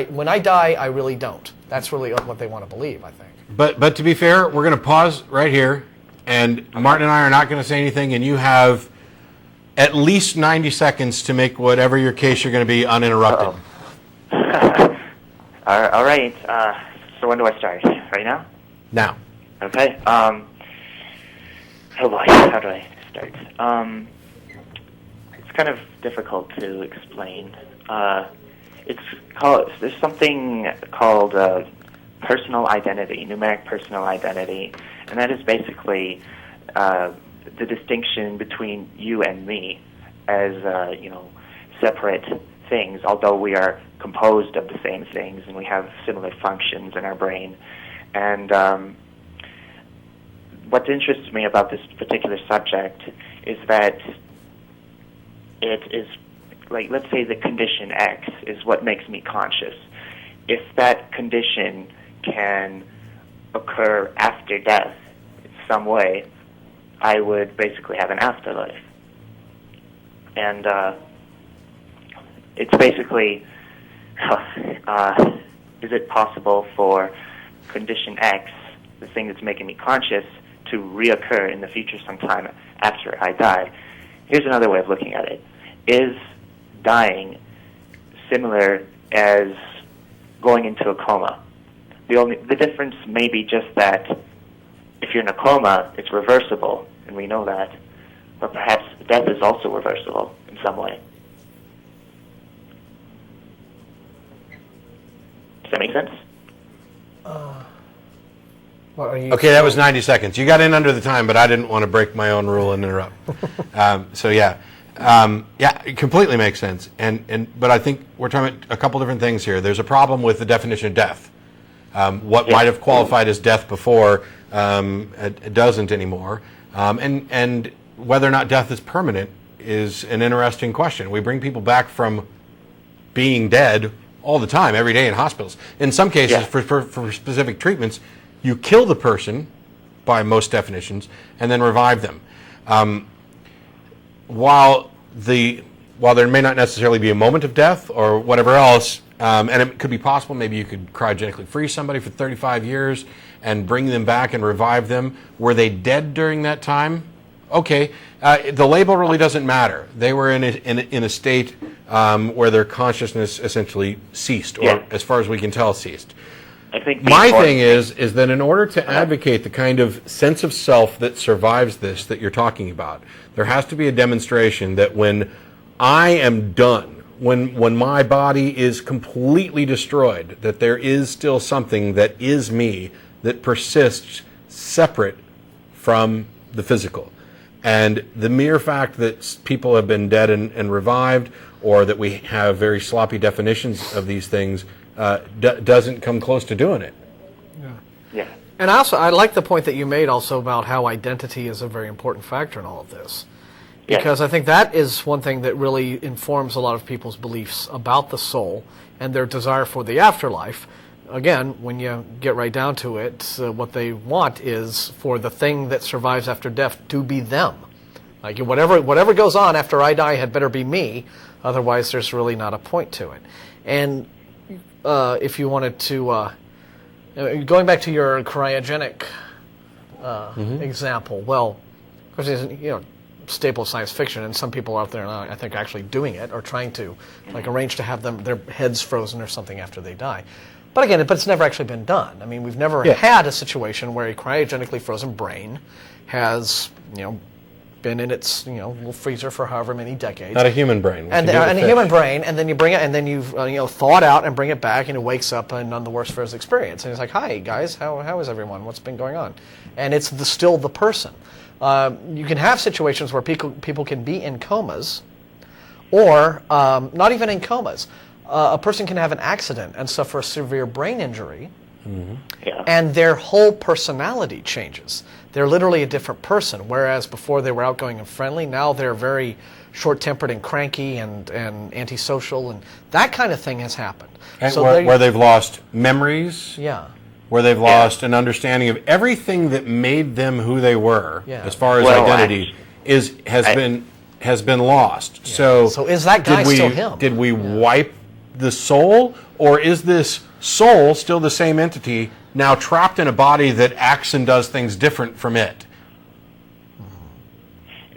Speaker 2: when I die, I really don't. That's really what they want to believe, I think.
Speaker 1: But to be fair, we're going to pause right here, and Martin and I are not going to say anything, and you have at least 90 seconds to make whatever your case you're going to be uninterrupted.
Speaker 6: All right. So when do I start? Right now?
Speaker 1: Now.
Speaker 6: Okay. Oh boy, how do I start? kind of difficult to explain. There's something called personal identity, numeric personal identity, and that is basically the distinction between you and me as separate things, although we are composed of the same things and we have similar functions in our brain. And what interests me about this particular subject is that it is, like, let's say the condition X is what makes me conscious. If that condition can occur after death in some way, I would basically have an afterlife. And it's basically, is it possible for condition X, the thing that's making me conscious, to reoccur in the future sometime after I die? Here's another way of looking at it. Is dying similar as going into a coma? The difference may be just that if you're in a coma, it's reversible, and we know that, but perhaps death is also reversible in some way. Does that make sense?
Speaker 2: What are you?
Speaker 1: Okay, that was 90 seconds. You got in under the time, but I didn't want to break my own rule and interrupt. It completely makes sense. But I think we're talking about a couple different things here. There's a problem with the definition of death. What might have qualified as death before it doesn't anymore. And whether or not death is permanent is an interesting question. We bring people back from being dead all the time, every day in hospitals. In some cases, for specific treatments, you kill the person, by most definitions, and then revive them. While there may not necessarily be a moment of death or whatever else, and it could be possible, maybe you could cryogenically freeze somebody for 35 years and bring them back and revive them. Were they dead during that time? Okay, the label really doesn't matter. They were in a state where their consciousness essentially ceased, or as far as we can tell, ceased.
Speaker 6: I think
Speaker 1: my thing is that in order to advocate the kind of sense of self that survives this that you're talking about, there has to be a demonstration that when I am done, when my body is completely destroyed, that there is still something that is me that persists separate from the physical. And the mere fact that people have been dead and revived, or that we have very sloppy definitions of these things, doesn't come close to doing it.
Speaker 6: Yeah.
Speaker 2: And I like the point that you made also about how identity is a very important factor in all of this. Because I think that is one thing that really informs a lot of people's beliefs about the soul and their desire for the afterlife. Again, when you get right down to it, what they want is for the thing that survives after death to be them. Like, whatever goes on after I die had better be me, otherwise there's really not a point to it. And if you wanted to, going back to your cryogenic example, well, of course, it's, staple of science fiction, and some people out there, I think, actually doing it or trying to, like, arrange to have their heads frozen or something after they die. But again, it's never actually been done. I mean, we've never had a situation where a cryogenically frozen brain has, been in its, little freezer for however many decades.
Speaker 1: Not a human brain.
Speaker 2: And a human brain, and then you bring it, and then you thaw it out and bring it back, and it wakes up and none the worse for his experience. And it's like, hi guys, how is everyone? What's been going on? And it's still the person. You can have situations where people can be in comas, or not even in comas. A person can have an accident and suffer a severe brain injury, and their whole personality changes. They're literally a different person, whereas before they were outgoing and friendly, now they're very short-tempered and cranky and antisocial, and that kind of thing has happened.
Speaker 1: And
Speaker 2: so
Speaker 1: where they've lost memories, where they've lost an understanding of everything that made them who they were, as far as identity, has been lost.
Speaker 2: Yeah. So is that guy still him?
Speaker 1: Did we wipe the soul, or is this soul still the same entity now trapped in a body that acts and does things different from it?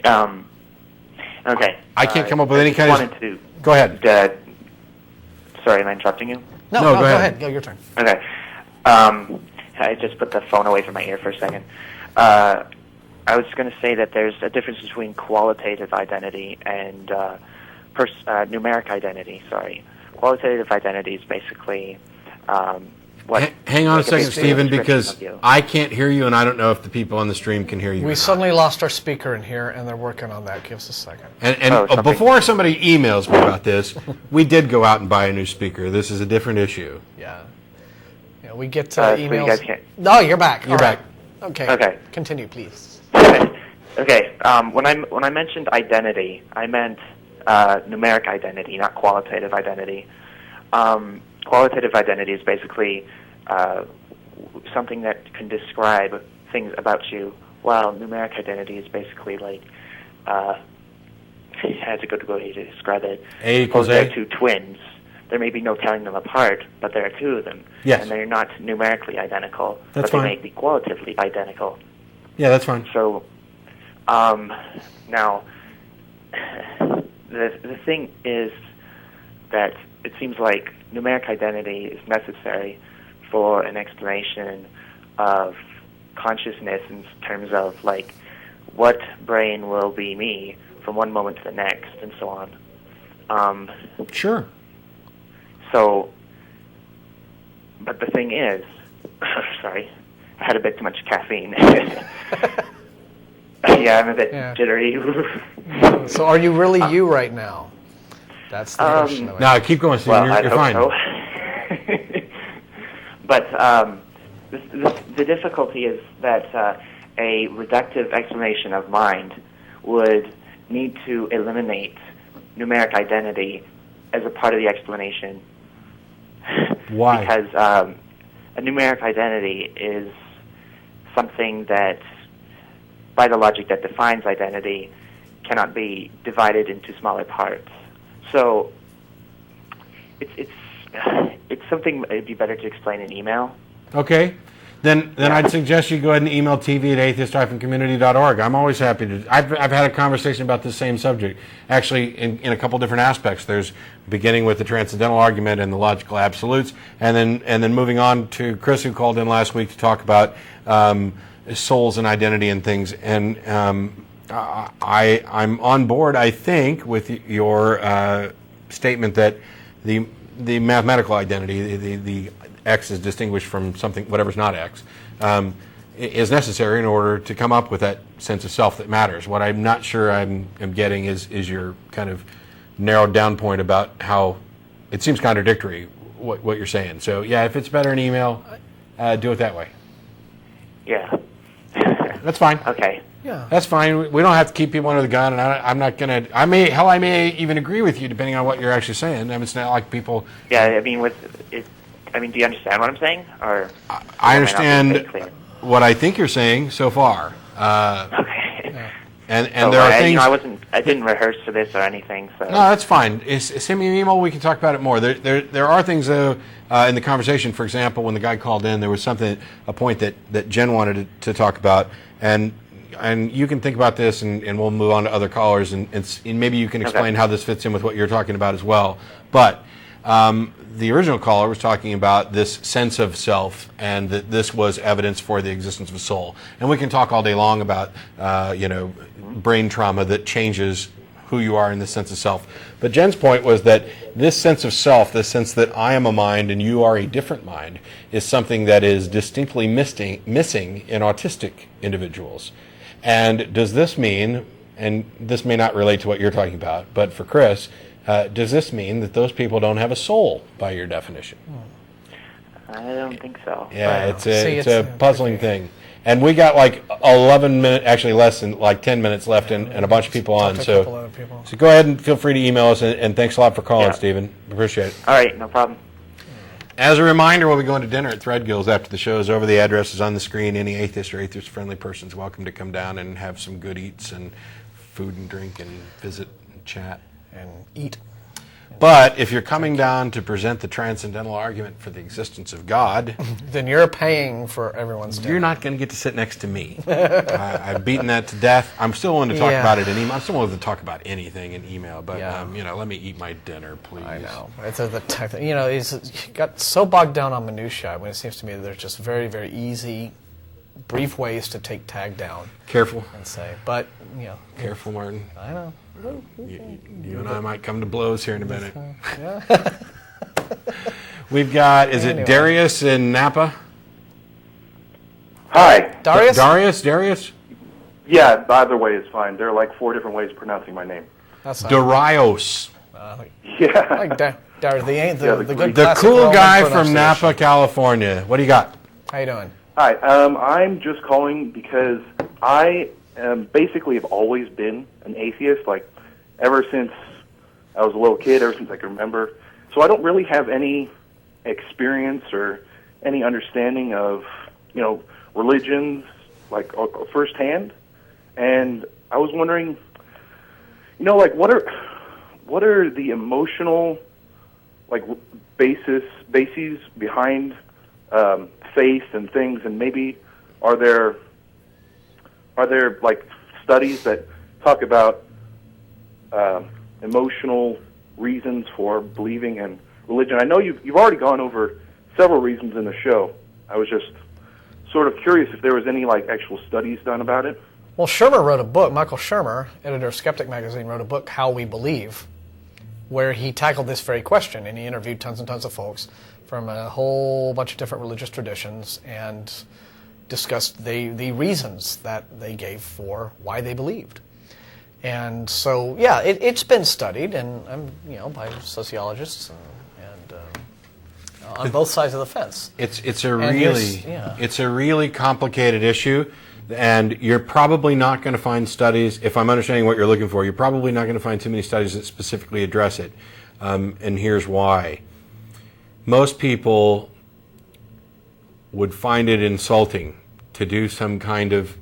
Speaker 6: Okay.
Speaker 1: I can't come up with any kind of... Go ahead.
Speaker 6: Sorry, am I interrupting you?
Speaker 2: No, go ahead. Go, your turn.
Speaker 6: Okay. I just put the phone away from my ear for a second. I was going to say that there's a difference between qualitative identity and numeric identity. Sorry, qualitative identity is basically what.
Speaker 1: Hang on a
Speaker 6: like
Speaker 1: second,
Speaker 6: big
Speaker 1: Stephen,
Speaker 6: description
Speaker 1: because
Speaker 6: of you.
Speaker 1: I can't hear you, and I don't know if the people on the stream can hear you. or
Speaker 2: We
Speaker 1: not.
Speaker 2: suddenly lost our speaker in here, and they're working on that. Give us a second.
Speaker 1: And
Speaker 6: something-
Speaker 1: before somebody emails me about this, we did go out and buy a new speaker. This is a different issue.
Speaker 2: Yeah. Yeah, we get
Speaker 6: So
Speaker 2: emails.
Speaker 6: you guys can't.
Speaker 2: No, you're back.
Speaker 1: You're
Speaker 2: All right.
Speaker 1: back.
Speaker 2: Okay.
Speaker 6: Okay.
Speaker 2: Continue, please.
Speaker 6: Okay. When I mentioned identity, I meant numeric identity, not qualitative identity. Qualitative identity is basically something that can describe things about you, while numeric identity is basically like how to go to describe it.
Speaker 1: A equals
Speaker 6: Suppose there
Speaker 1: A?
Speaker 6: are two twins. There may be no telling them apart, but there are two of them,
Speaker 1: Yes.
Speaker 6: and they're not numerically identical,
Speaker 1: That's
Speaker 6: but
Speaker 1: fine.
Speaker 6: they may be qualitatively identical.
Speaker 1: Yeah, that's fine.
Speaker 6: So, now, the thing is that it seems like numeric identity is necessary for an explanation of consciousness in terms of, like, what brain will be me from one moment to the next, and so on.
Speaker 1: Sure.
Speaker 6: So, but the thing is, sorry, I had a bit too much caffeine. Yeah, I'm a bit
Speaker 2: Yeah.
Speaker 6: jittery.
Speaker 2: So are you really you right now? That's the question. of it.
Speaker 1: No, keep going, Stephen.
Speaker 6: Well,
Speaker 1: You're
Speaker 6: I
Speaker 1: fine.
Speaker 6: hope so. But the difficulty is that a reductive explanation of mind would need to eliminate numeric identity as a part of the explanation.
Speaker 1: Why?
Speaker 6: Because a numeric identity is something that, by the logic that defines identity, cannot be divided into smaller parts. So it's something it'd be better to explain in email.
Speaker 1: Okay. Then I'd suggest you go ahead and email tv@atheist-community.org. I'm always happy to. I've had a conversation about this same subject, actually, in a couple different aspects. There's beginning with the transcendental argument and the logical absolutes, and then moving on to Chris, who called in last week to talk about souls and identity and things. And I'm on board, I think, with your statement that the mathematical identity, the X is distinguished from something, whatever's not X, is necessary in order to come up with that sense of self that matters. What I'm not sure I'm getting is your kind of narrowed down point about how it seems contradictory what you're saying. So yeah, if it's better in email, do it that way.
Speaker 6: Yeah.
Speaker 1: That's fine.
Speaker 6: Okay.
Speaker 2: Yeah.
Speaker 1: That's fine. We don't have to keep people under the gun, and I'm not gonna. I may even agree with you depending on what you're actually saying. I mean, it's not like people.
Speaker 6: Yeah, I mean, do you understand what I'm saying? Or
Speaker 1: I
Speaker 6: am not being
Speaker 1: understand
Speaker 6: very clear?
Speaker 1: what I think you're saying so far.
Speaker 6: Okay.
Speaker 1: And
Speaker 6: So,
Speaker 1: there are things.
Speaker 6: I didn't rehearse for this or anything. So
Speaker 1: No, that's fine. Send me an email. We can talk about it more. There are things though in the conversation. For example, when the guy called in, there was a point that Jen wanted to talk about, and you can think about this, and we'll move on to other callers, and maybe you can explain how this fits in with what you're talking about as well. But the original caller was talking about this sense of self, and that this was evidence for the existence of a soul. And we can talk all day long about brain trauma that changes who you are in the sense of self. But Jen's point was that this sense of self, this sense that I am a mind and you are a different mind, is something that is distinctly missing in autistic individuals. And does this mean, and this may not relate to what you're talking about, but for Chris, does this mean that those people don't have a soul by your definition?
Speaker 6: I don't think so.
Speaker 1: Yeah,
Speaker 6: But-
Speaker 1: it's a puzzling thing. And we got like 11 minutes, actually less than like 10 minutes left, and a bunch of people on.
Speaker 2: Talk to a couple other people.
Speaker 1: So go ahead and feel free to email us, and thanks a lot for calling,
Speaker 6: Yeah.
Speaker 1: Stephen. Appreciate it.
Speaker 6: All right, no problem.
Speaker 1: As a reminder, we'll be going to dinner at Threadgill's after the show is over. The address is on the screen. Any atheist or atheist-friendly person is welcome to come down and have some good eats and food and drink and visit and chat.
Speaker 2: And eat.
Speaker 1: But if you're coming down to present the transcendental argument for the existence of God,
Speaker 2: Then you're paying for everyone's dinner.
Speaker 1: you're not going to get to sit next to me. I've beaten that to death. I'm still willing to talk
Speaker 2: Yeah.
Speaker 1: about it in email. I'm still willing to talk about anything in email, but
Speaker 2: Yeah.
Speaker 1: let me eat my dinner, please.
Speaker 2: I know. It's the type that, he's got so bogged down on minutiae when it seems to me that there's just very, very easy brief ways to take tag down
Speaker 1: Careful.
Speaker 2: and say, but,
Speaker 1: Careful, Martin.
Speaker 2: I know.
Speaker 1: You and I might come to blows here in a minute. We've got, is it Darius in Napa?
Speaker 7: Hi.
Speaker 2: Darius?
Speaker 1: Darius?
Speaker 7: Yeah, either way is fine. There are like 4 different ways of pronouncing my name.
Speaker 2: That's not
Speaker 1: Darius.
Speaker 7: Yeah.
Speaker 2: like Darius, the good
Speaker 1: The
Speaker 2: classic
Speaker 1: cool
Speaker 2: Roman
Speaker 1: guy from
Speaker 2: pronunciation.
Speaker 1: Napa, California. What do you got?
Speaker 2: How you doing?
Speaker 7: Hi. I'm just calling because I basically have always been an atheist, like ever since I was a little kid, ever since I can remember. So I don't really have any experience or any understanding of, religions, like firsthand. And I was wondering, what are the emotional, bases behind faith and things, and maybe are there studies that talk about emotional reasons for believing in religion? I know you've already gone over several reasons in the show. I was just sort of curious if there was any actual studies done about it.
Speaker 2: Well, Shermer wrote a book. Michael Shermer, editor of Skeptic magazine, wrote a book, How We Believe, where he tackled this very question, and he interviewed tons and tons of folks from a whole bunch of different religious traditions and discussed the reasons that they gave for why they believed. And so, yeah, it's been studied, and by sociologists and on both sides of the fence.
Speaker 1: It's a really complicated issue, and you're probably not going to find studies. If I'm understanding what you're looking for, you're probably not going to find too many studies that specifically address it. And here's why. Most people would find it insulting to do some kind of,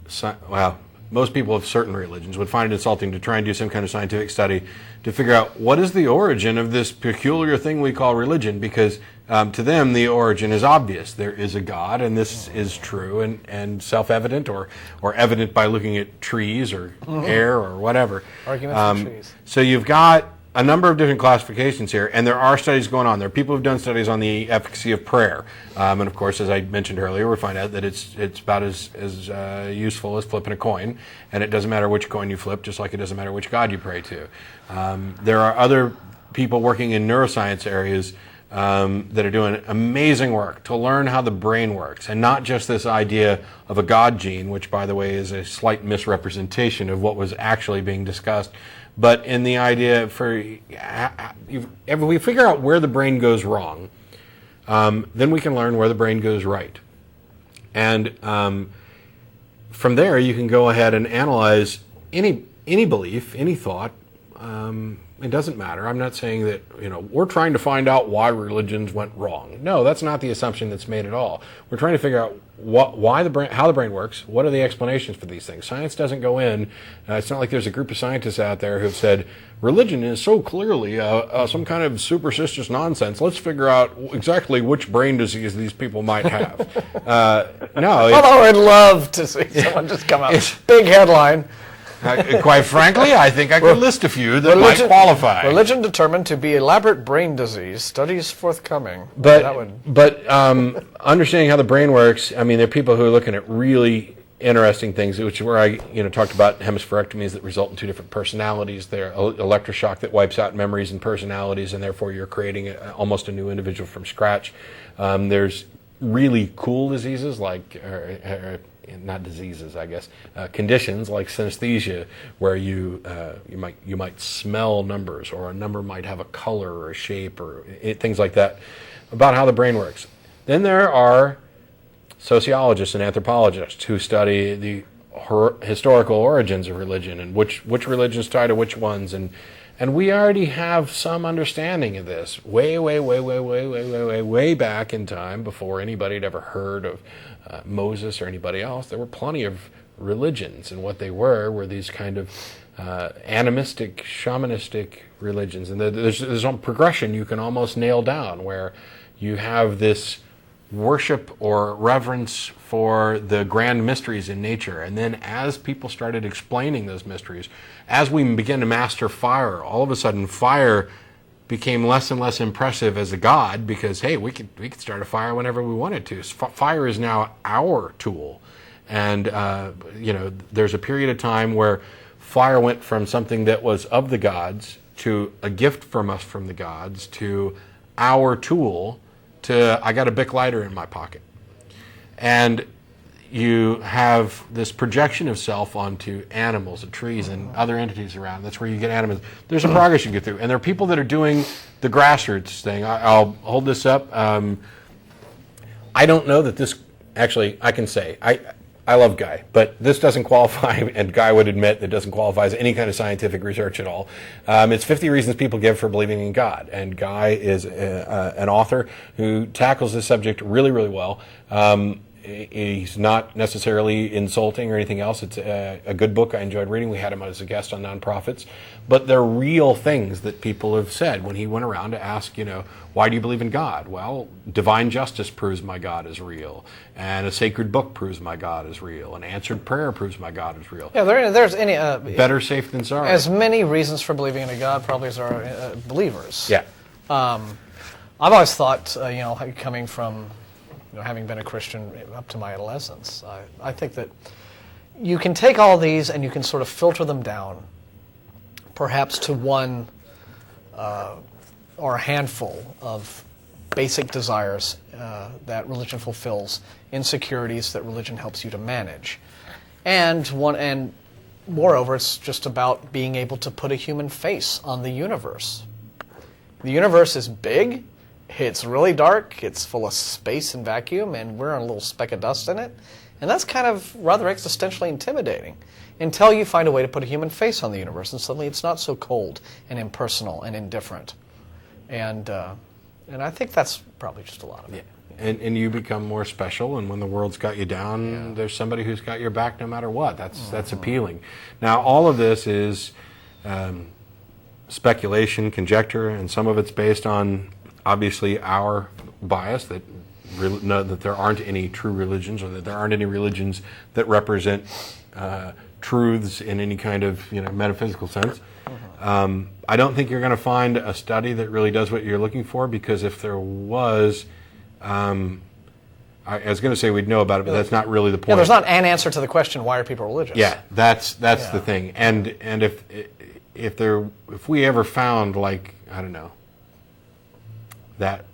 Speaker 1: most people of certain religions would find it insulting to try and do some kind of scientific study to figure out what is the origin of this peculiar thing we call religion, because to them the origin is obvious. There is a God, and this is true and self-evident or evident by looking at trees or air or whatever.
Speaker 2: Arguments for trees.
Speaker 1: So you've got a number of different classifications here, and there are studies going on. There are people who've done studies on the efficacy of prayer. And of course, as I mentioned earlier, we find out that it's about as useful as flipping a coin, and it doesn't matter which coin you flip, just like it doesn't matter which God you pray to. There are other people working in neuroscience areas that are doing amazing work to learn how the brain works, and not just this idea of a God gene, which, by the way, is a slight misrepresentation of what was actually being discussed, but in the idea if we figure out where the brain goes wrong, then we can learn where the brain goes right. And from there, you can go ahead and analyze any belief, any thought. It doesn't matter. I'm not saying that, we're trying to find out why religions went wrong. No, that's not the assumption that's made at all. We're trying to figure out how the brain works, what are the explanations for these things. Science doesn't go in. It's not like there's a group of scientists out there who've said, religion is so clearly some kind of superstitious nonsense. Let's figure out exactly which brain disease these people might have. No.
Speaker 2: Although I'd love to see someone just come out, big headline.
Speaker 1: Quite frankly, I think I could list a few that might qualify.
Speaker 2: Religion determined to be elaborate brain disease. Studies forthcoming.
Speaker 1: But understanding how the brain works, I mean, there are people who are looking at really interesting things, which is where I talked about hemispherectomies that result in 2 different personalities. There, electroshock that wipes out memories and personalities, and therefore you're creating almost a new individual from scratch. There's really cool diseases like not diseases, I guess, conditions like synesthesia, where you might smell numbers, or a number might have a color or a shape, or things like that, about how the brain works. Then there are sociologists and anthropologists who study the historical origins of religion and which religions tie to which ones, and we already have some understanding of this way back in time, before anybody had ever heard of Moses or anybody else. There were plenty of religions, and what they were these kind of animistic, shamanistic religions. And there's some progression you can almost nail down, where you have this worship or reverence for the grand mysteries in nature. And then as people started explaining those mysteries, as we began to master fire, all of a sudden fire became less and less impressive as a god, because, hey, we could start a fire whenever we wanted to. Fire is now our tool. And, there's a period of time where fire went from something that was of the gods to a gift from us from the gods to our tool to I got a Bic lighter in my pocket. And you have this projection of self onto animals and trees and other entities around. That's where you get animals. There's a progress you get through. And there are people that are doing the grassroots thing. I'll hold this up. I don't know that this, actually, I can say, I love Guy, but this doesn't qualify, and Guy would admit that it doesn't qualify as any kind of scientific research at all. It's 50 Reasons People Give for Believing in God, and Guy is an author who tackles this subject really, really well. He's not necessarily insulting or anything else. It's a good book I enjoyed reading. We had him as a guest on Nonprofits. But they're real things that people have said when he went around to ask, why do you believe in God? Well, divine justice proves my God is real. And a sacred book proves my God is real. An answered prayer proves my God is real.
Speaker 2: Yeah, there's any...
Speaker 1: better safe than sorry.
Speaker 2: As many reasons for believing in a God probably as there are believers.
Speaker 1: Yeah.
Speaker 2: I've always thought, coming from... having been a Christian up to my adolescence, I think that you can take all these and you can sort of filter them down, perhaps to one or a handful of basic desires that religion fulfills, insecurities that religion helps you to manage, and moreover, it's just about being able to put a human face on the universe. The universe is big. It's really dark, it's full of space and vacuum, and we're a little speck of dust in it. And that's kind of rather existentially intimidating until you find a way to put a human face on the universe, and suddenly it's not so cold and impersonal and indifferent. And I think that's probably just a lot of it.
Speaker 1: Yeah. And you become more special, and when the world's got you down, there's somebody who's got your back no matter what. That's appealing. Now, all of this is speculation, conjecture, and some of it's based on obviously our bias that there aren't any true religions, or that there aren't any religions that represent truths in any kind of metaphysical sense. I don't think you're going to find a study that really does what you're looking for, because if there was, I was going to say we'd know about it, but that's not really the point.
Speaker 2: Yeah, there's not an answer to the question, why are people religious?
Speaker 1: Yeah, that's the thing. And if we ever found, like, I don't know, that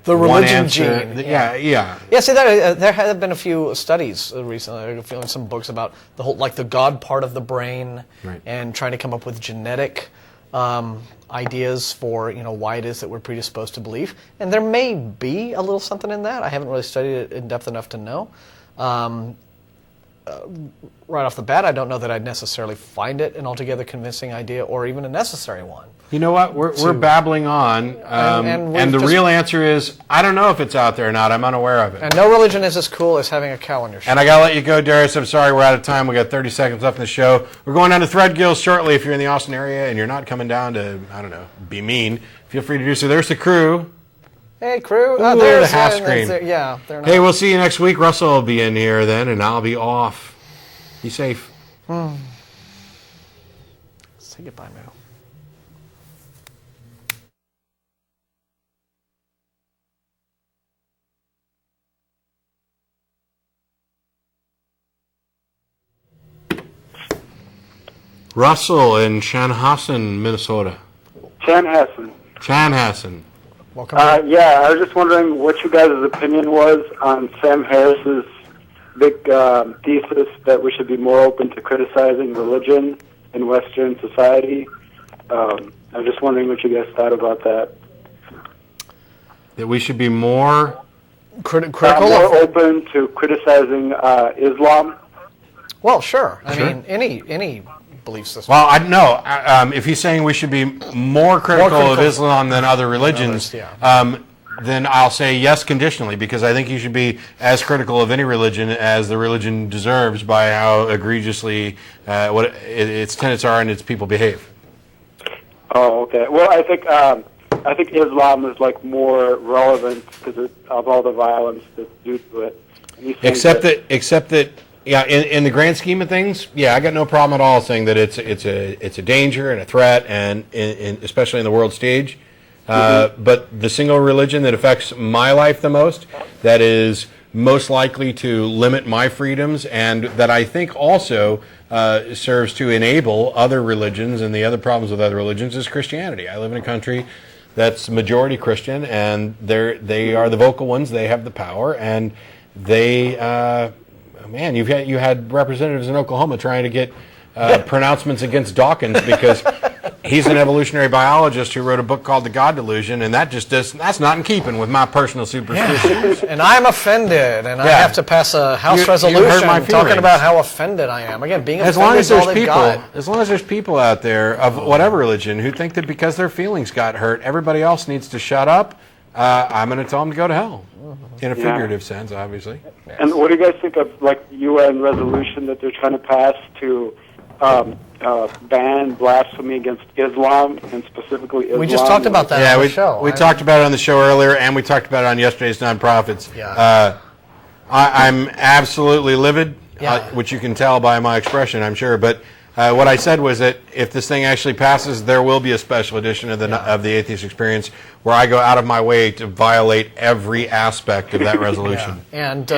Speaker 2: the
Speaker 1: one
Speaker 2: religion
Speaker 1: answer,
Speaker 2: gene.
Speaker 1: Yeah.
Speaker 2: See, there have been a few studies recently. I'm feeling some books about the whole, like the God part of the brain,
Speaker 1: right,
Speaker 2: and trying to come up with genetic ideas for why it is that we're predisposed to belief. And there may be a little something in that. I haven't really studied it in depth enough to know. Right off the bat, I don't know that I'd necessarily find it an altogether convincing idea, or even a necessary one.
Speaker 1: You know what? We're babbling on, and the real answer is, I don't know if it's out there or not. I'm unaware of it.
Speaker 2: And no religion is as cool as having a cow on your shoulder.
Speaker 1: And I got to let you go, Darius. I'm sorry, we're out of time. We got 30 seconds left in the show. We're going down to Threadgill shortly. If you're in the Austin area and you're not coming down to, I don't know, be mean, feel free to do so. There's the crew.
Speaker 2: Hey, crew.
Speaker 1: Ooh,
Speaker 2: There's
Speaker 1: the half screen.
Speaker 2: They're not.
Speaker 1: Hey, we'll see you next week. Russell will be in here then, and I'll be off. Be safe.
Speaker 2: Say goodbye, Moo.
Speaker 1: Russell in Chanhassen, Minnesota.
Speaker 3: Chanhassen.
Speaker 2: Welcome.
Speaker 3: Yeah, I was just wondering what you guys' opinion was on Sam Harris's big thesis that we should be more open to criticizing religion in Western society. I'm just wondering what you guys thought about that.
Speaker 1: That we should be more
Speaker 2: critical,
Speaker 3: more open to criticizing Islam.
Speaker 2: Well, sure. I mean, any belief system.
Speaker 1: Well, I know. If he's saying we should be more critical of Islam than other religions, then I'll say yes conditionally, because I think you should be as critical of any religion as the religion deserves by how egregiously what its tenets are and its people behave.
Speaker 3: Oh, okay. Well, I think Islam is like more relevant because of all the violence that's due to it. Except
Speaker 1: that. Yeah, in the grand scheme of things, I got no problem at all saying that it's a danger and a threat, and especially in the world stage. But the single religion that affects my life the most, that is most likely to limit my freedoms, and that I think also serves to enable other religions. And the other problems with other religions is Christianity. I live in a country that's majority Christian, and they are the vocal ones. They have the power, and they, man, you had representatives in Oklahoma trying to get pronouncements against Dawkins because he's an evolutionary biologist who wrote a book called The God Delusion, and that's not in keeping with my personal superstitions.
Speaker 2: And I'm offended, and I have to pass a House resolution
Speaker 1: you hurt my
Speaker 2: talking about how offended I am. Again, being offended is all they've got.
Speaker 1: As long as there's people out there of whatever religion who think that because their feelings got hurt, everybody else needs to shut up, I'm going to tell them to go to hell. In a figurative sense, obviously.
Speaker 8: And what do you guys think of like the UN resolution that they're trying to pass to ban blasphemy against Islam, and specifically Islam?
Speaker 2: We just talked about that on the show.
Speaker 1: We talked about it on the show earlier, and we talked about it on yesterday's Nonprofits.
Speaker 2: Yeah.
Speaker 1: I'm absolutely livid,
Speaker 2: Yeah.
Speaker 1: which you can tell by my expression, I'm sure. But what I said was that if this thing actually passes, there will be a special edition of the Atheist Experience where I go out of my way to violate every aspect of that resolution.
Speaker 2: And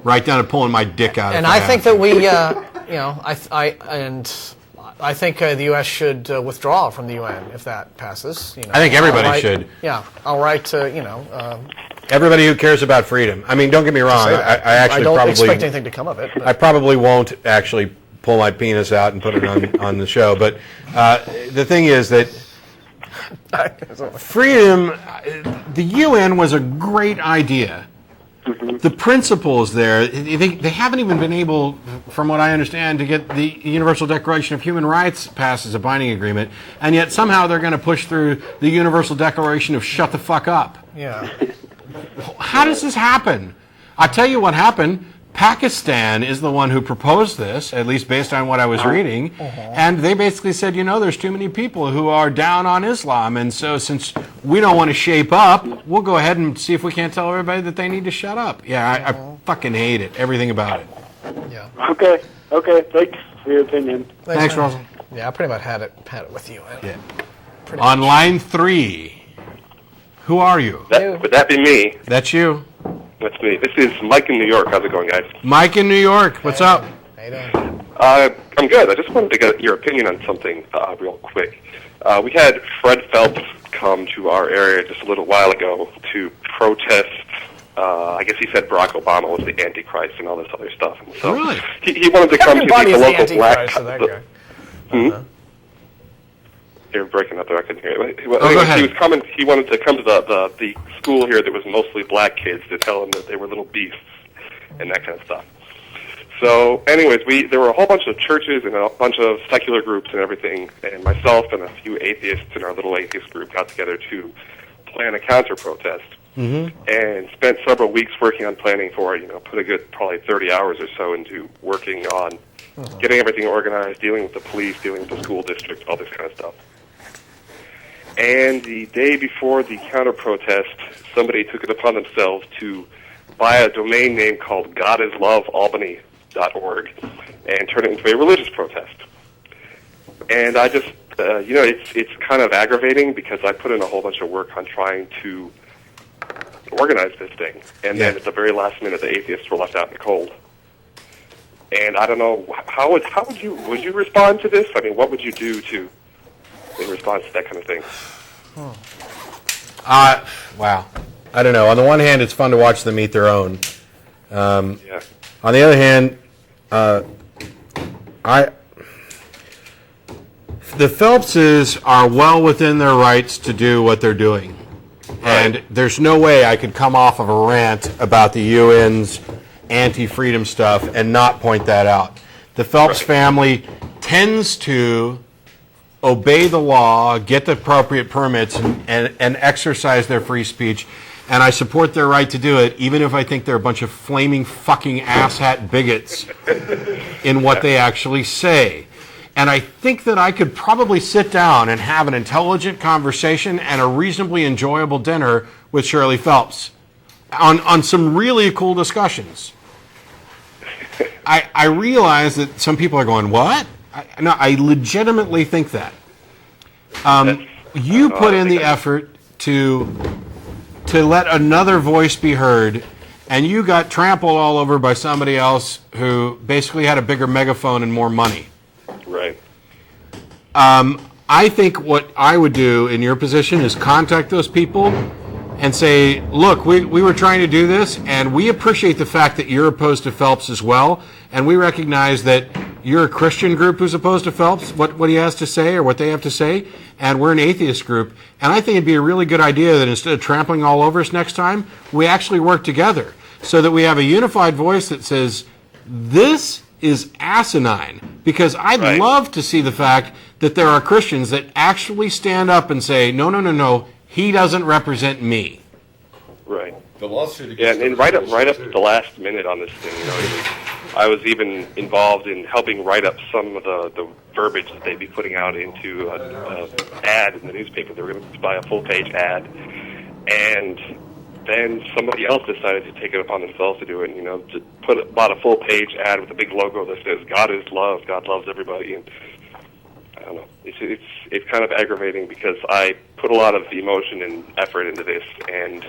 Speaker 1: right down to pulling my dick out.
Speaker 2: And I think that we, I think the U.S. should withdraw from the UN if that passes. You know,
Speaker 1: I think everybody should.
Speaker 2: Yeah, I'll write.
Speaker 1: Everybody who cares about freedom. I mean, don't get me wrong. I actually
Speaker 2: don't expect anything to come of it.
Speaker 1: I probably won't actually pull my penis out and put it on the show. But the thing is that freedom, the UN was a great idea. The principles there, they haven't even been able, from what I understand, to get the Universal Declaration of Human Rights passed as a binding agreement, and yet somehow they're going to push through the Universal Declaration of shut the fuck up.
Speaker 2: Yeah.
Speaker 1: How does this happen? I'll tell you what happened. Pakistan is the one who proposed this, at least based on what I was reading, and they basically said, there's too many people who are down on Islam, and so since we don't want to shape up, we'll go ahead and see if we can't tell everybody that they need to shut up. Yeah, I fucking hate it, everything about it.
Speaker 2: Yeah.
Speaker 8: Okay, thanks for your opinion.
Speaker 1: Thanks, Russell.
Speaker 2: Yeah, I pretty much had it with you.
Speaker 1: Yeah. On line 3, who are you?
Speaker 9: Would that be me?
Speaker 1: That's you.
Speaker 9: That's me. This is Mike in New York. How's it going, guys?
Speaker 1: Mike in New York. What's up?
Speaker 2: How you doing?
Speaker 9: I'm good. I just wanted to get your opinion on something real quick. We had Fred Phelps come to our area just a little while ago to protest. I guess he said Barack Obama was the Antichrist and all this other stuff. And so
Speaker 1: really?
Speaker 9: He wanted to come to the local black. You're breaking up there. I couldn't hear you.
Speaker 1: Go ahead.
Speaker 9: He was coming. He wanted to come to the school here that was mostly black kids to tell them that they were little beasts and that kind of stuff. So, anyways, there were a whole bunch of churches and a bunch of secular groups and everything, and myself and a few atheists in our little atheist group got together to plan a counter-protest. And spent several weeks working on planning for it. Put a good probably 30 hours or so into working on getting everything organized, dealing with the police, dealing with the school district, all this kind of stuff. And the day before the counter-protest, somebody took it upon themselves to buy a domain name called godislovealbany.org and turn it into a religious protest. And I just, it's kind of aggravating because I put in a whole bunch of work on trying to organize this thing. And then at the very last minute, the atheists were left out in the cold. And I don't know, how would you respond to this? I mean, what would you do in response to that kind of thing?
Speaker 1: Wow. I don't know. On the one hand, it's fun to watch them eat their own. On the other hand, the Phelpses are well within their rights to do what they're doing. And there's no way I could come off of a rant about the UN's anti-freedom stuff and not point that out. The Phelps family tends to obey the law, get the appropriate permits, and exercise their free speech. And I support their right to do it, even if I think they're a bunch of flaming fucking asshat bigots in what they actually say. And I think that I could probably sit down and have an intelligent conversation and a reasonably enjoyable dinner with Shirley Phelps on some really cool discussions. I realize that some people are going, what? I legitimately think that. You put in the effort to let another voice be heard, and you got trampled all over by somebody else who basically had a bigger megaphone and more money.
Speaker 9: Right.
Speaker 1: I think what I would do in your position is contact those people and say, look, we were trying to do this, and we appreciate the fact that you're opposed to Phelps as well, and we recognize that you're a Christian group who's opposed to Phelps, what he has to say or what they have to say, and we're an atheist group. And I think it'd be a really good idea that instead of trampling all over us next time, we actually work together so that we have a unified voice that says, this is asinine. Because I'd love to see the fact that there are Christians that actually stand up and say, no, he doesn't represent me.
Speaker 9: Right.
Speaker 10: The lawsuit.
Speaker 9: Yeah, and right up to the last minute on this thing, I was even involved in helping write up some of the verbiage that they'd be putting out into an ad in the newspaper. They were going to buy a full-page ad, and then somebody else decided to take it upon themselves to do it. To bought a full-page ad with a big logo that says "God is love, God loves everybody." And I don't know. It's kind of aggravating because I put a lot of emotion and effort into this, and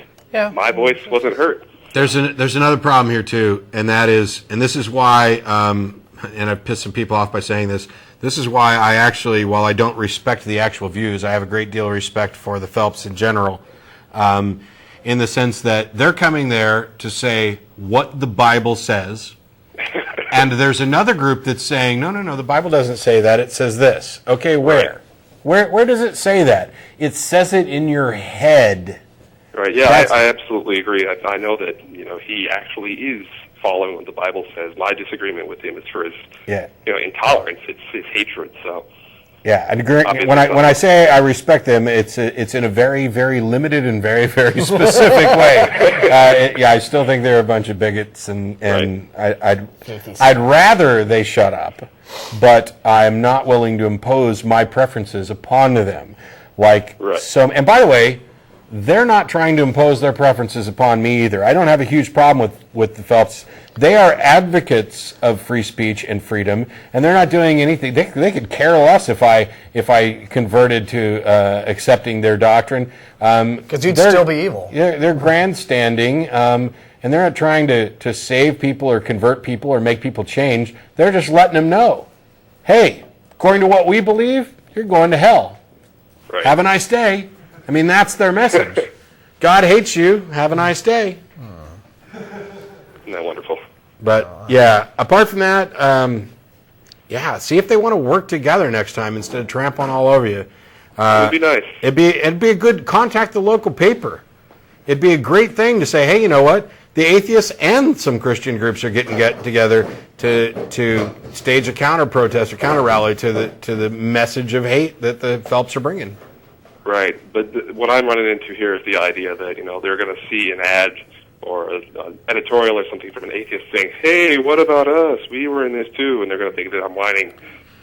Speaker 9: my voice wasn't heard.
Speaker 1: There's another problem here too, and that is, and this is why, and I've pissed some people off by saying this. This is why I actually, while I don't respect the actual views, I have a great deal of respect for the Phelps in general, in the sense that they're coming there to say what the Bible says, and there's another group that's saying, no, the Bible doesn't say that. It says this. Okay, where? Where does it say that? It says it in your head.
Speaker 9: Right. Yeah, I absolutely agree. I know that he actually is following what the Bible says. My disagreement with him is for his intolerance. It's his hatred. So
Speaker 1: yeah, I agree. When I say I respect them, it's in a very, very limited and very, very specific way. I still think they're a bunch of bigots, and I'd rather they shut up, but I'm not willing to impose my preferences upon them. And by the way, they're not trying to impose their preferences upon me either. I don't have a huge problem with the Phelps. They are advocates of free speech and freedom, and they're not doing anything. They could care less if I converted to accepting their doctrine.
Speaker 2: Because you'd still be evil.
Speaker 1: They're grandstanding, and they're not trying to save people or convert people or make people change. They're just letting them know, hey, according to what we believe, you're going to hell.
Speaker 9: Right.
Speaker 1: Have a nice day. I mean, that's their message. God hates you. Have a nice day.
Speaker 9: Isn't that wonderful?
Speaker 1: But, apart from that, see if they want to work together next time instead of trampling all over you.
Speaker 9: It would be nice.
Speaker 1: It'd be a good, contact the local paper. It'd be a great thing to say, hey, you know what? The atheists and some Christian groups are getting together to stage a counter-protest or counter-rally to the message of hate that the Phelps are bringing.
Speaker 9: Right, but what I'm running into here is the idea that they're going to see an ad or an editorial or something from an atheist saying, "Hey, what about us? We were in this too," and they're going to think that I'm whining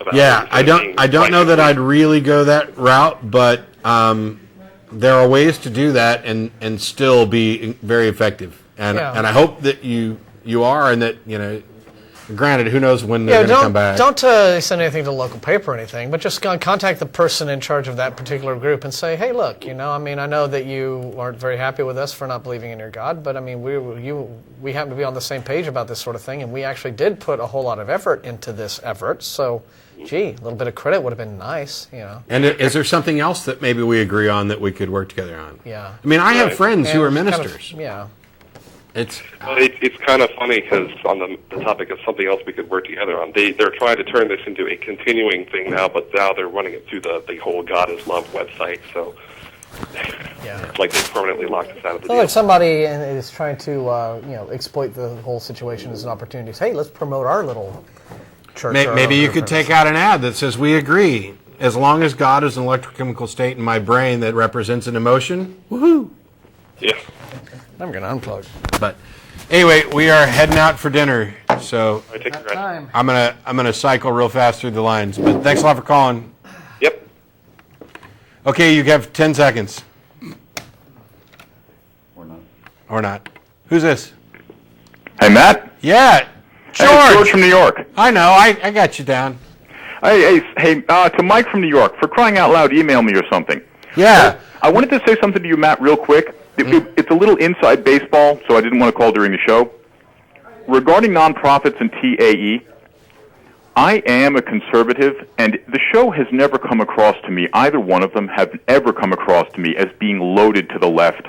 Speaker 9: about.
Speaker 1: Yeah, I don't know that I'd really go that route, but there are ways to do that and still be very effective. And I hope that you are, and that Granted, who knows when they're going to come back.
Speaker 2: Don't send anything to the local paper or anything, but just contact the person in charge of that particular group and say, hey, look, I know that you aren't very happy with us for not believing in your God, but we happen to be on the same page about this sort of thing, and we actually did put a whole lot of effort into this effort, so, gee, a little bit of credit would have been nice, And
Speaker 1: is there something else that maybe we agree on that we could work together on?
Speaker 2: Yeah.
Speaker 1: I have friends who are ministers.
Speaker 9: It's kind of funny because on the topic of something else we could work together on, they're trying to turn this into a continuing thing now, but now they're running it through the whole God is Love website, so it's like they permanently locked us out of the deal.
Speaker 2: Like somebody is trying to exploit the whole situation as an opportunity. Say, hey, let's promote our little church.
Speaker 1: Maybe you could take out an ad that says, we agree, as long as God is an electrochemical state in my brain that represents an emotion, woohoo!
Speaker 9: Yeah.
Speaker 2: I'm going to unplug.
Speaker 1: But anyway, we are heading out for dinner, so
Speaker 2: time.
Speaker 1: I'm gonna cycle real fast through the lines. But thanks a lot for calling.
Speaker 9: Yep.
Speaker 1: Okay, you have 10 seconds. Or not. Who's this?
Speaker 11: Hey, Matt.
Speaker 1: Yeah, George.
Speaker 11: Hey, George from New York.
Speaker 1: I know. I got you down.
Speaker 11: Hey, to Mike from New York. For crying out loud, email me or something.
Speaker 1: Yeah.
Speaker 11: I wanted to say something to you, Matt, real quick. It's a little inside baseball, so I didn't want to call during the show. Regarding nonprofits and TAE, I am a conservative, and the show has never come across to me, either one of them have ever come across to me as being loaded to the left,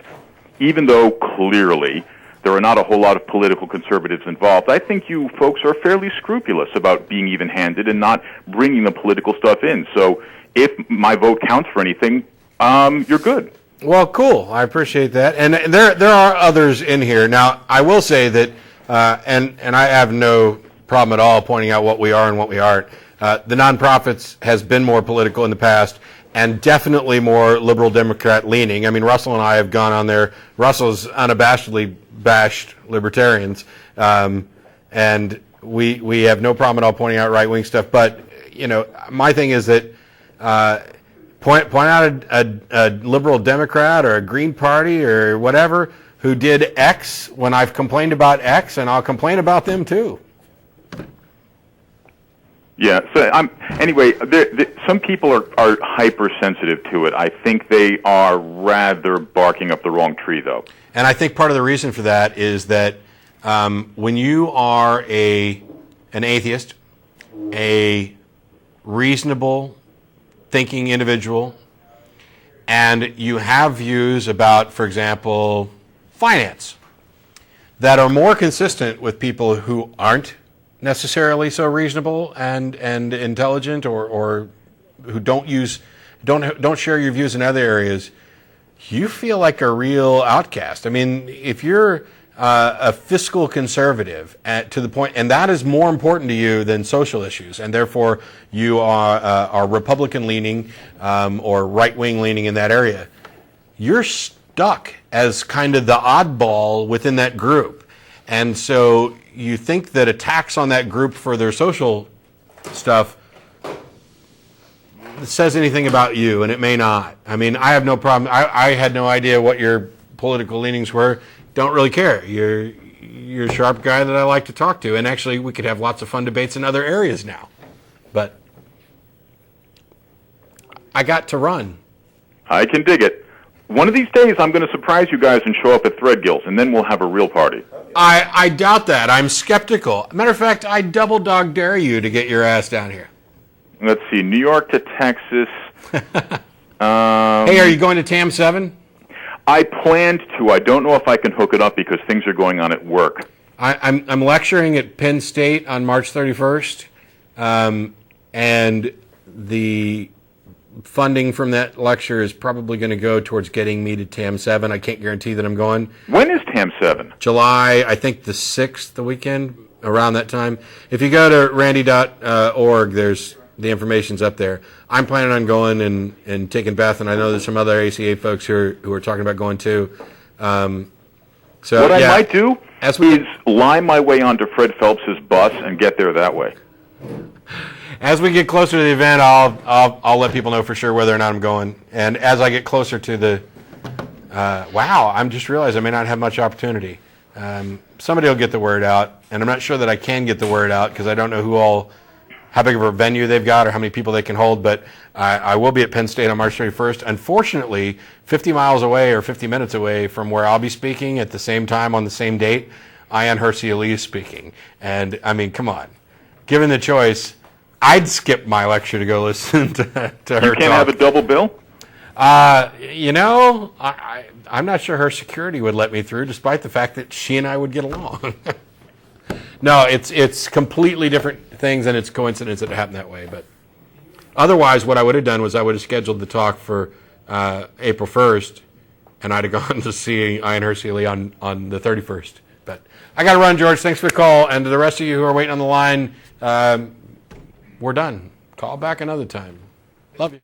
Speaker 11: even though clearly there are not a whole lot of political conservatives involved. I think you folks are fairly scrupulous about being even-handed and not bringing the political stuff in. So if my vote counts for anything, you're good.
Speaker 1: Well, cool. I appreciate that. And there are others in here. Now, I will say that, and I have no problem at all pointing out what we are and what we aren't. The nonprofits has been more political in the past and definitely more liberal Democrat leaning. I mean, Russell and I have gone on there. Russell's unabashedly bashed libertarians, and we have no problem at all pointing out right-wing stuff. But, you know, my thing is that point out a liberal Democrat or a Green Party or whatever who did X when I've complained about X, and I'll complain about them too.
Speaker 11: Yeah. So anyway. Some people are hypersensitive to it. I think they are rather barking up the wrong tree, though.
Speaker 1: And I think part of the reason for that is that when you are an atheist, a reasonable thinking individual, and you have views about, for example, finance that are more consistent with people who aren't necessarily so reasonable and intelligent, or who don't share your views in other areas, you feel like a real outcast. I mean, if you're a fiscal conservative to the point, and that is more important to you than social issues, and therefore you are Republican leaning or right wing leaning in that area, you're stuck as kind of the oddball within that group. And so you think that attacks on that group for their social stuff says anything about you, and it may not. I mean, I have no problem. I had no idea what your political leanings were. Don't really care. You're a sharp guy that I like to talk to, and actually we could have lots of fun debates in other areas now. But I got to run.
Speaker 11: I can dig it. One of these days I'm going to surprise you guys and show up at Threadgill's, and then we'll have a real party.
Speaker 1: I doubt that. I'm skeptical. Matter of fact, I double dog dare you to get your ass down here.
Speaker 11: Let's see, New York to Texas.
Speaker 1: Hey, are you going to TAM 7?
Speaker 11: I planned to. I don't know if I can hook it up because things are going on at work.
Speaker 1: I'm lecturing at Penn State on March 31st, and the funding from that lecture is probably going to go towards getting me to TAM 7. I can't guarantee that I'm going.
Speaker 11: When is TAM 7?
Speaker 1: July, I think the 6th, the weekend, around that time. If you go to randy.org, there's the information's up there. I'm planning on going and taking Beth, and I know there's some other ACA folks who are talking about going too. So
Speaker 11: what I might do is line my way onto Fred Phelps' bus and get there that way.
Speaker 1: As we get closer to the event, I'll let people know for sure whether or not I'm going. And as I get closer to the, wow, I'm just realized I may not have much opportunity. Somebody will get the word out, and I'm not sure that I can get the word out because I don't know how big of a venue they've got or how many people they can hold, but I will be at Penn State on March 31st. Unfortunately, 50 miles away or 50 minutes away from where I'll be speaking at the same time on the same date, Ayaan Hirsi Ali is speaking. And, I mean, come on. Given the choice, I'd skip my lecture to go listen to her talk.
Speaker 11: You can't have a double bill?
Speaker 1: You know, I'm not sure her security would let me through, despite the fact that she and I would get along. No, it's completely different things, and it's coincidence that it happened that way. But otherwise, what I would have done was I would have scheduled the talk for April 1st, and I'd have gone to see Ayaan Hirsi Ali on the 31st. But I got to run, George. Thanks for the call. And to the rest of you who are waiting on the line, we're done. Call back another time. Love you.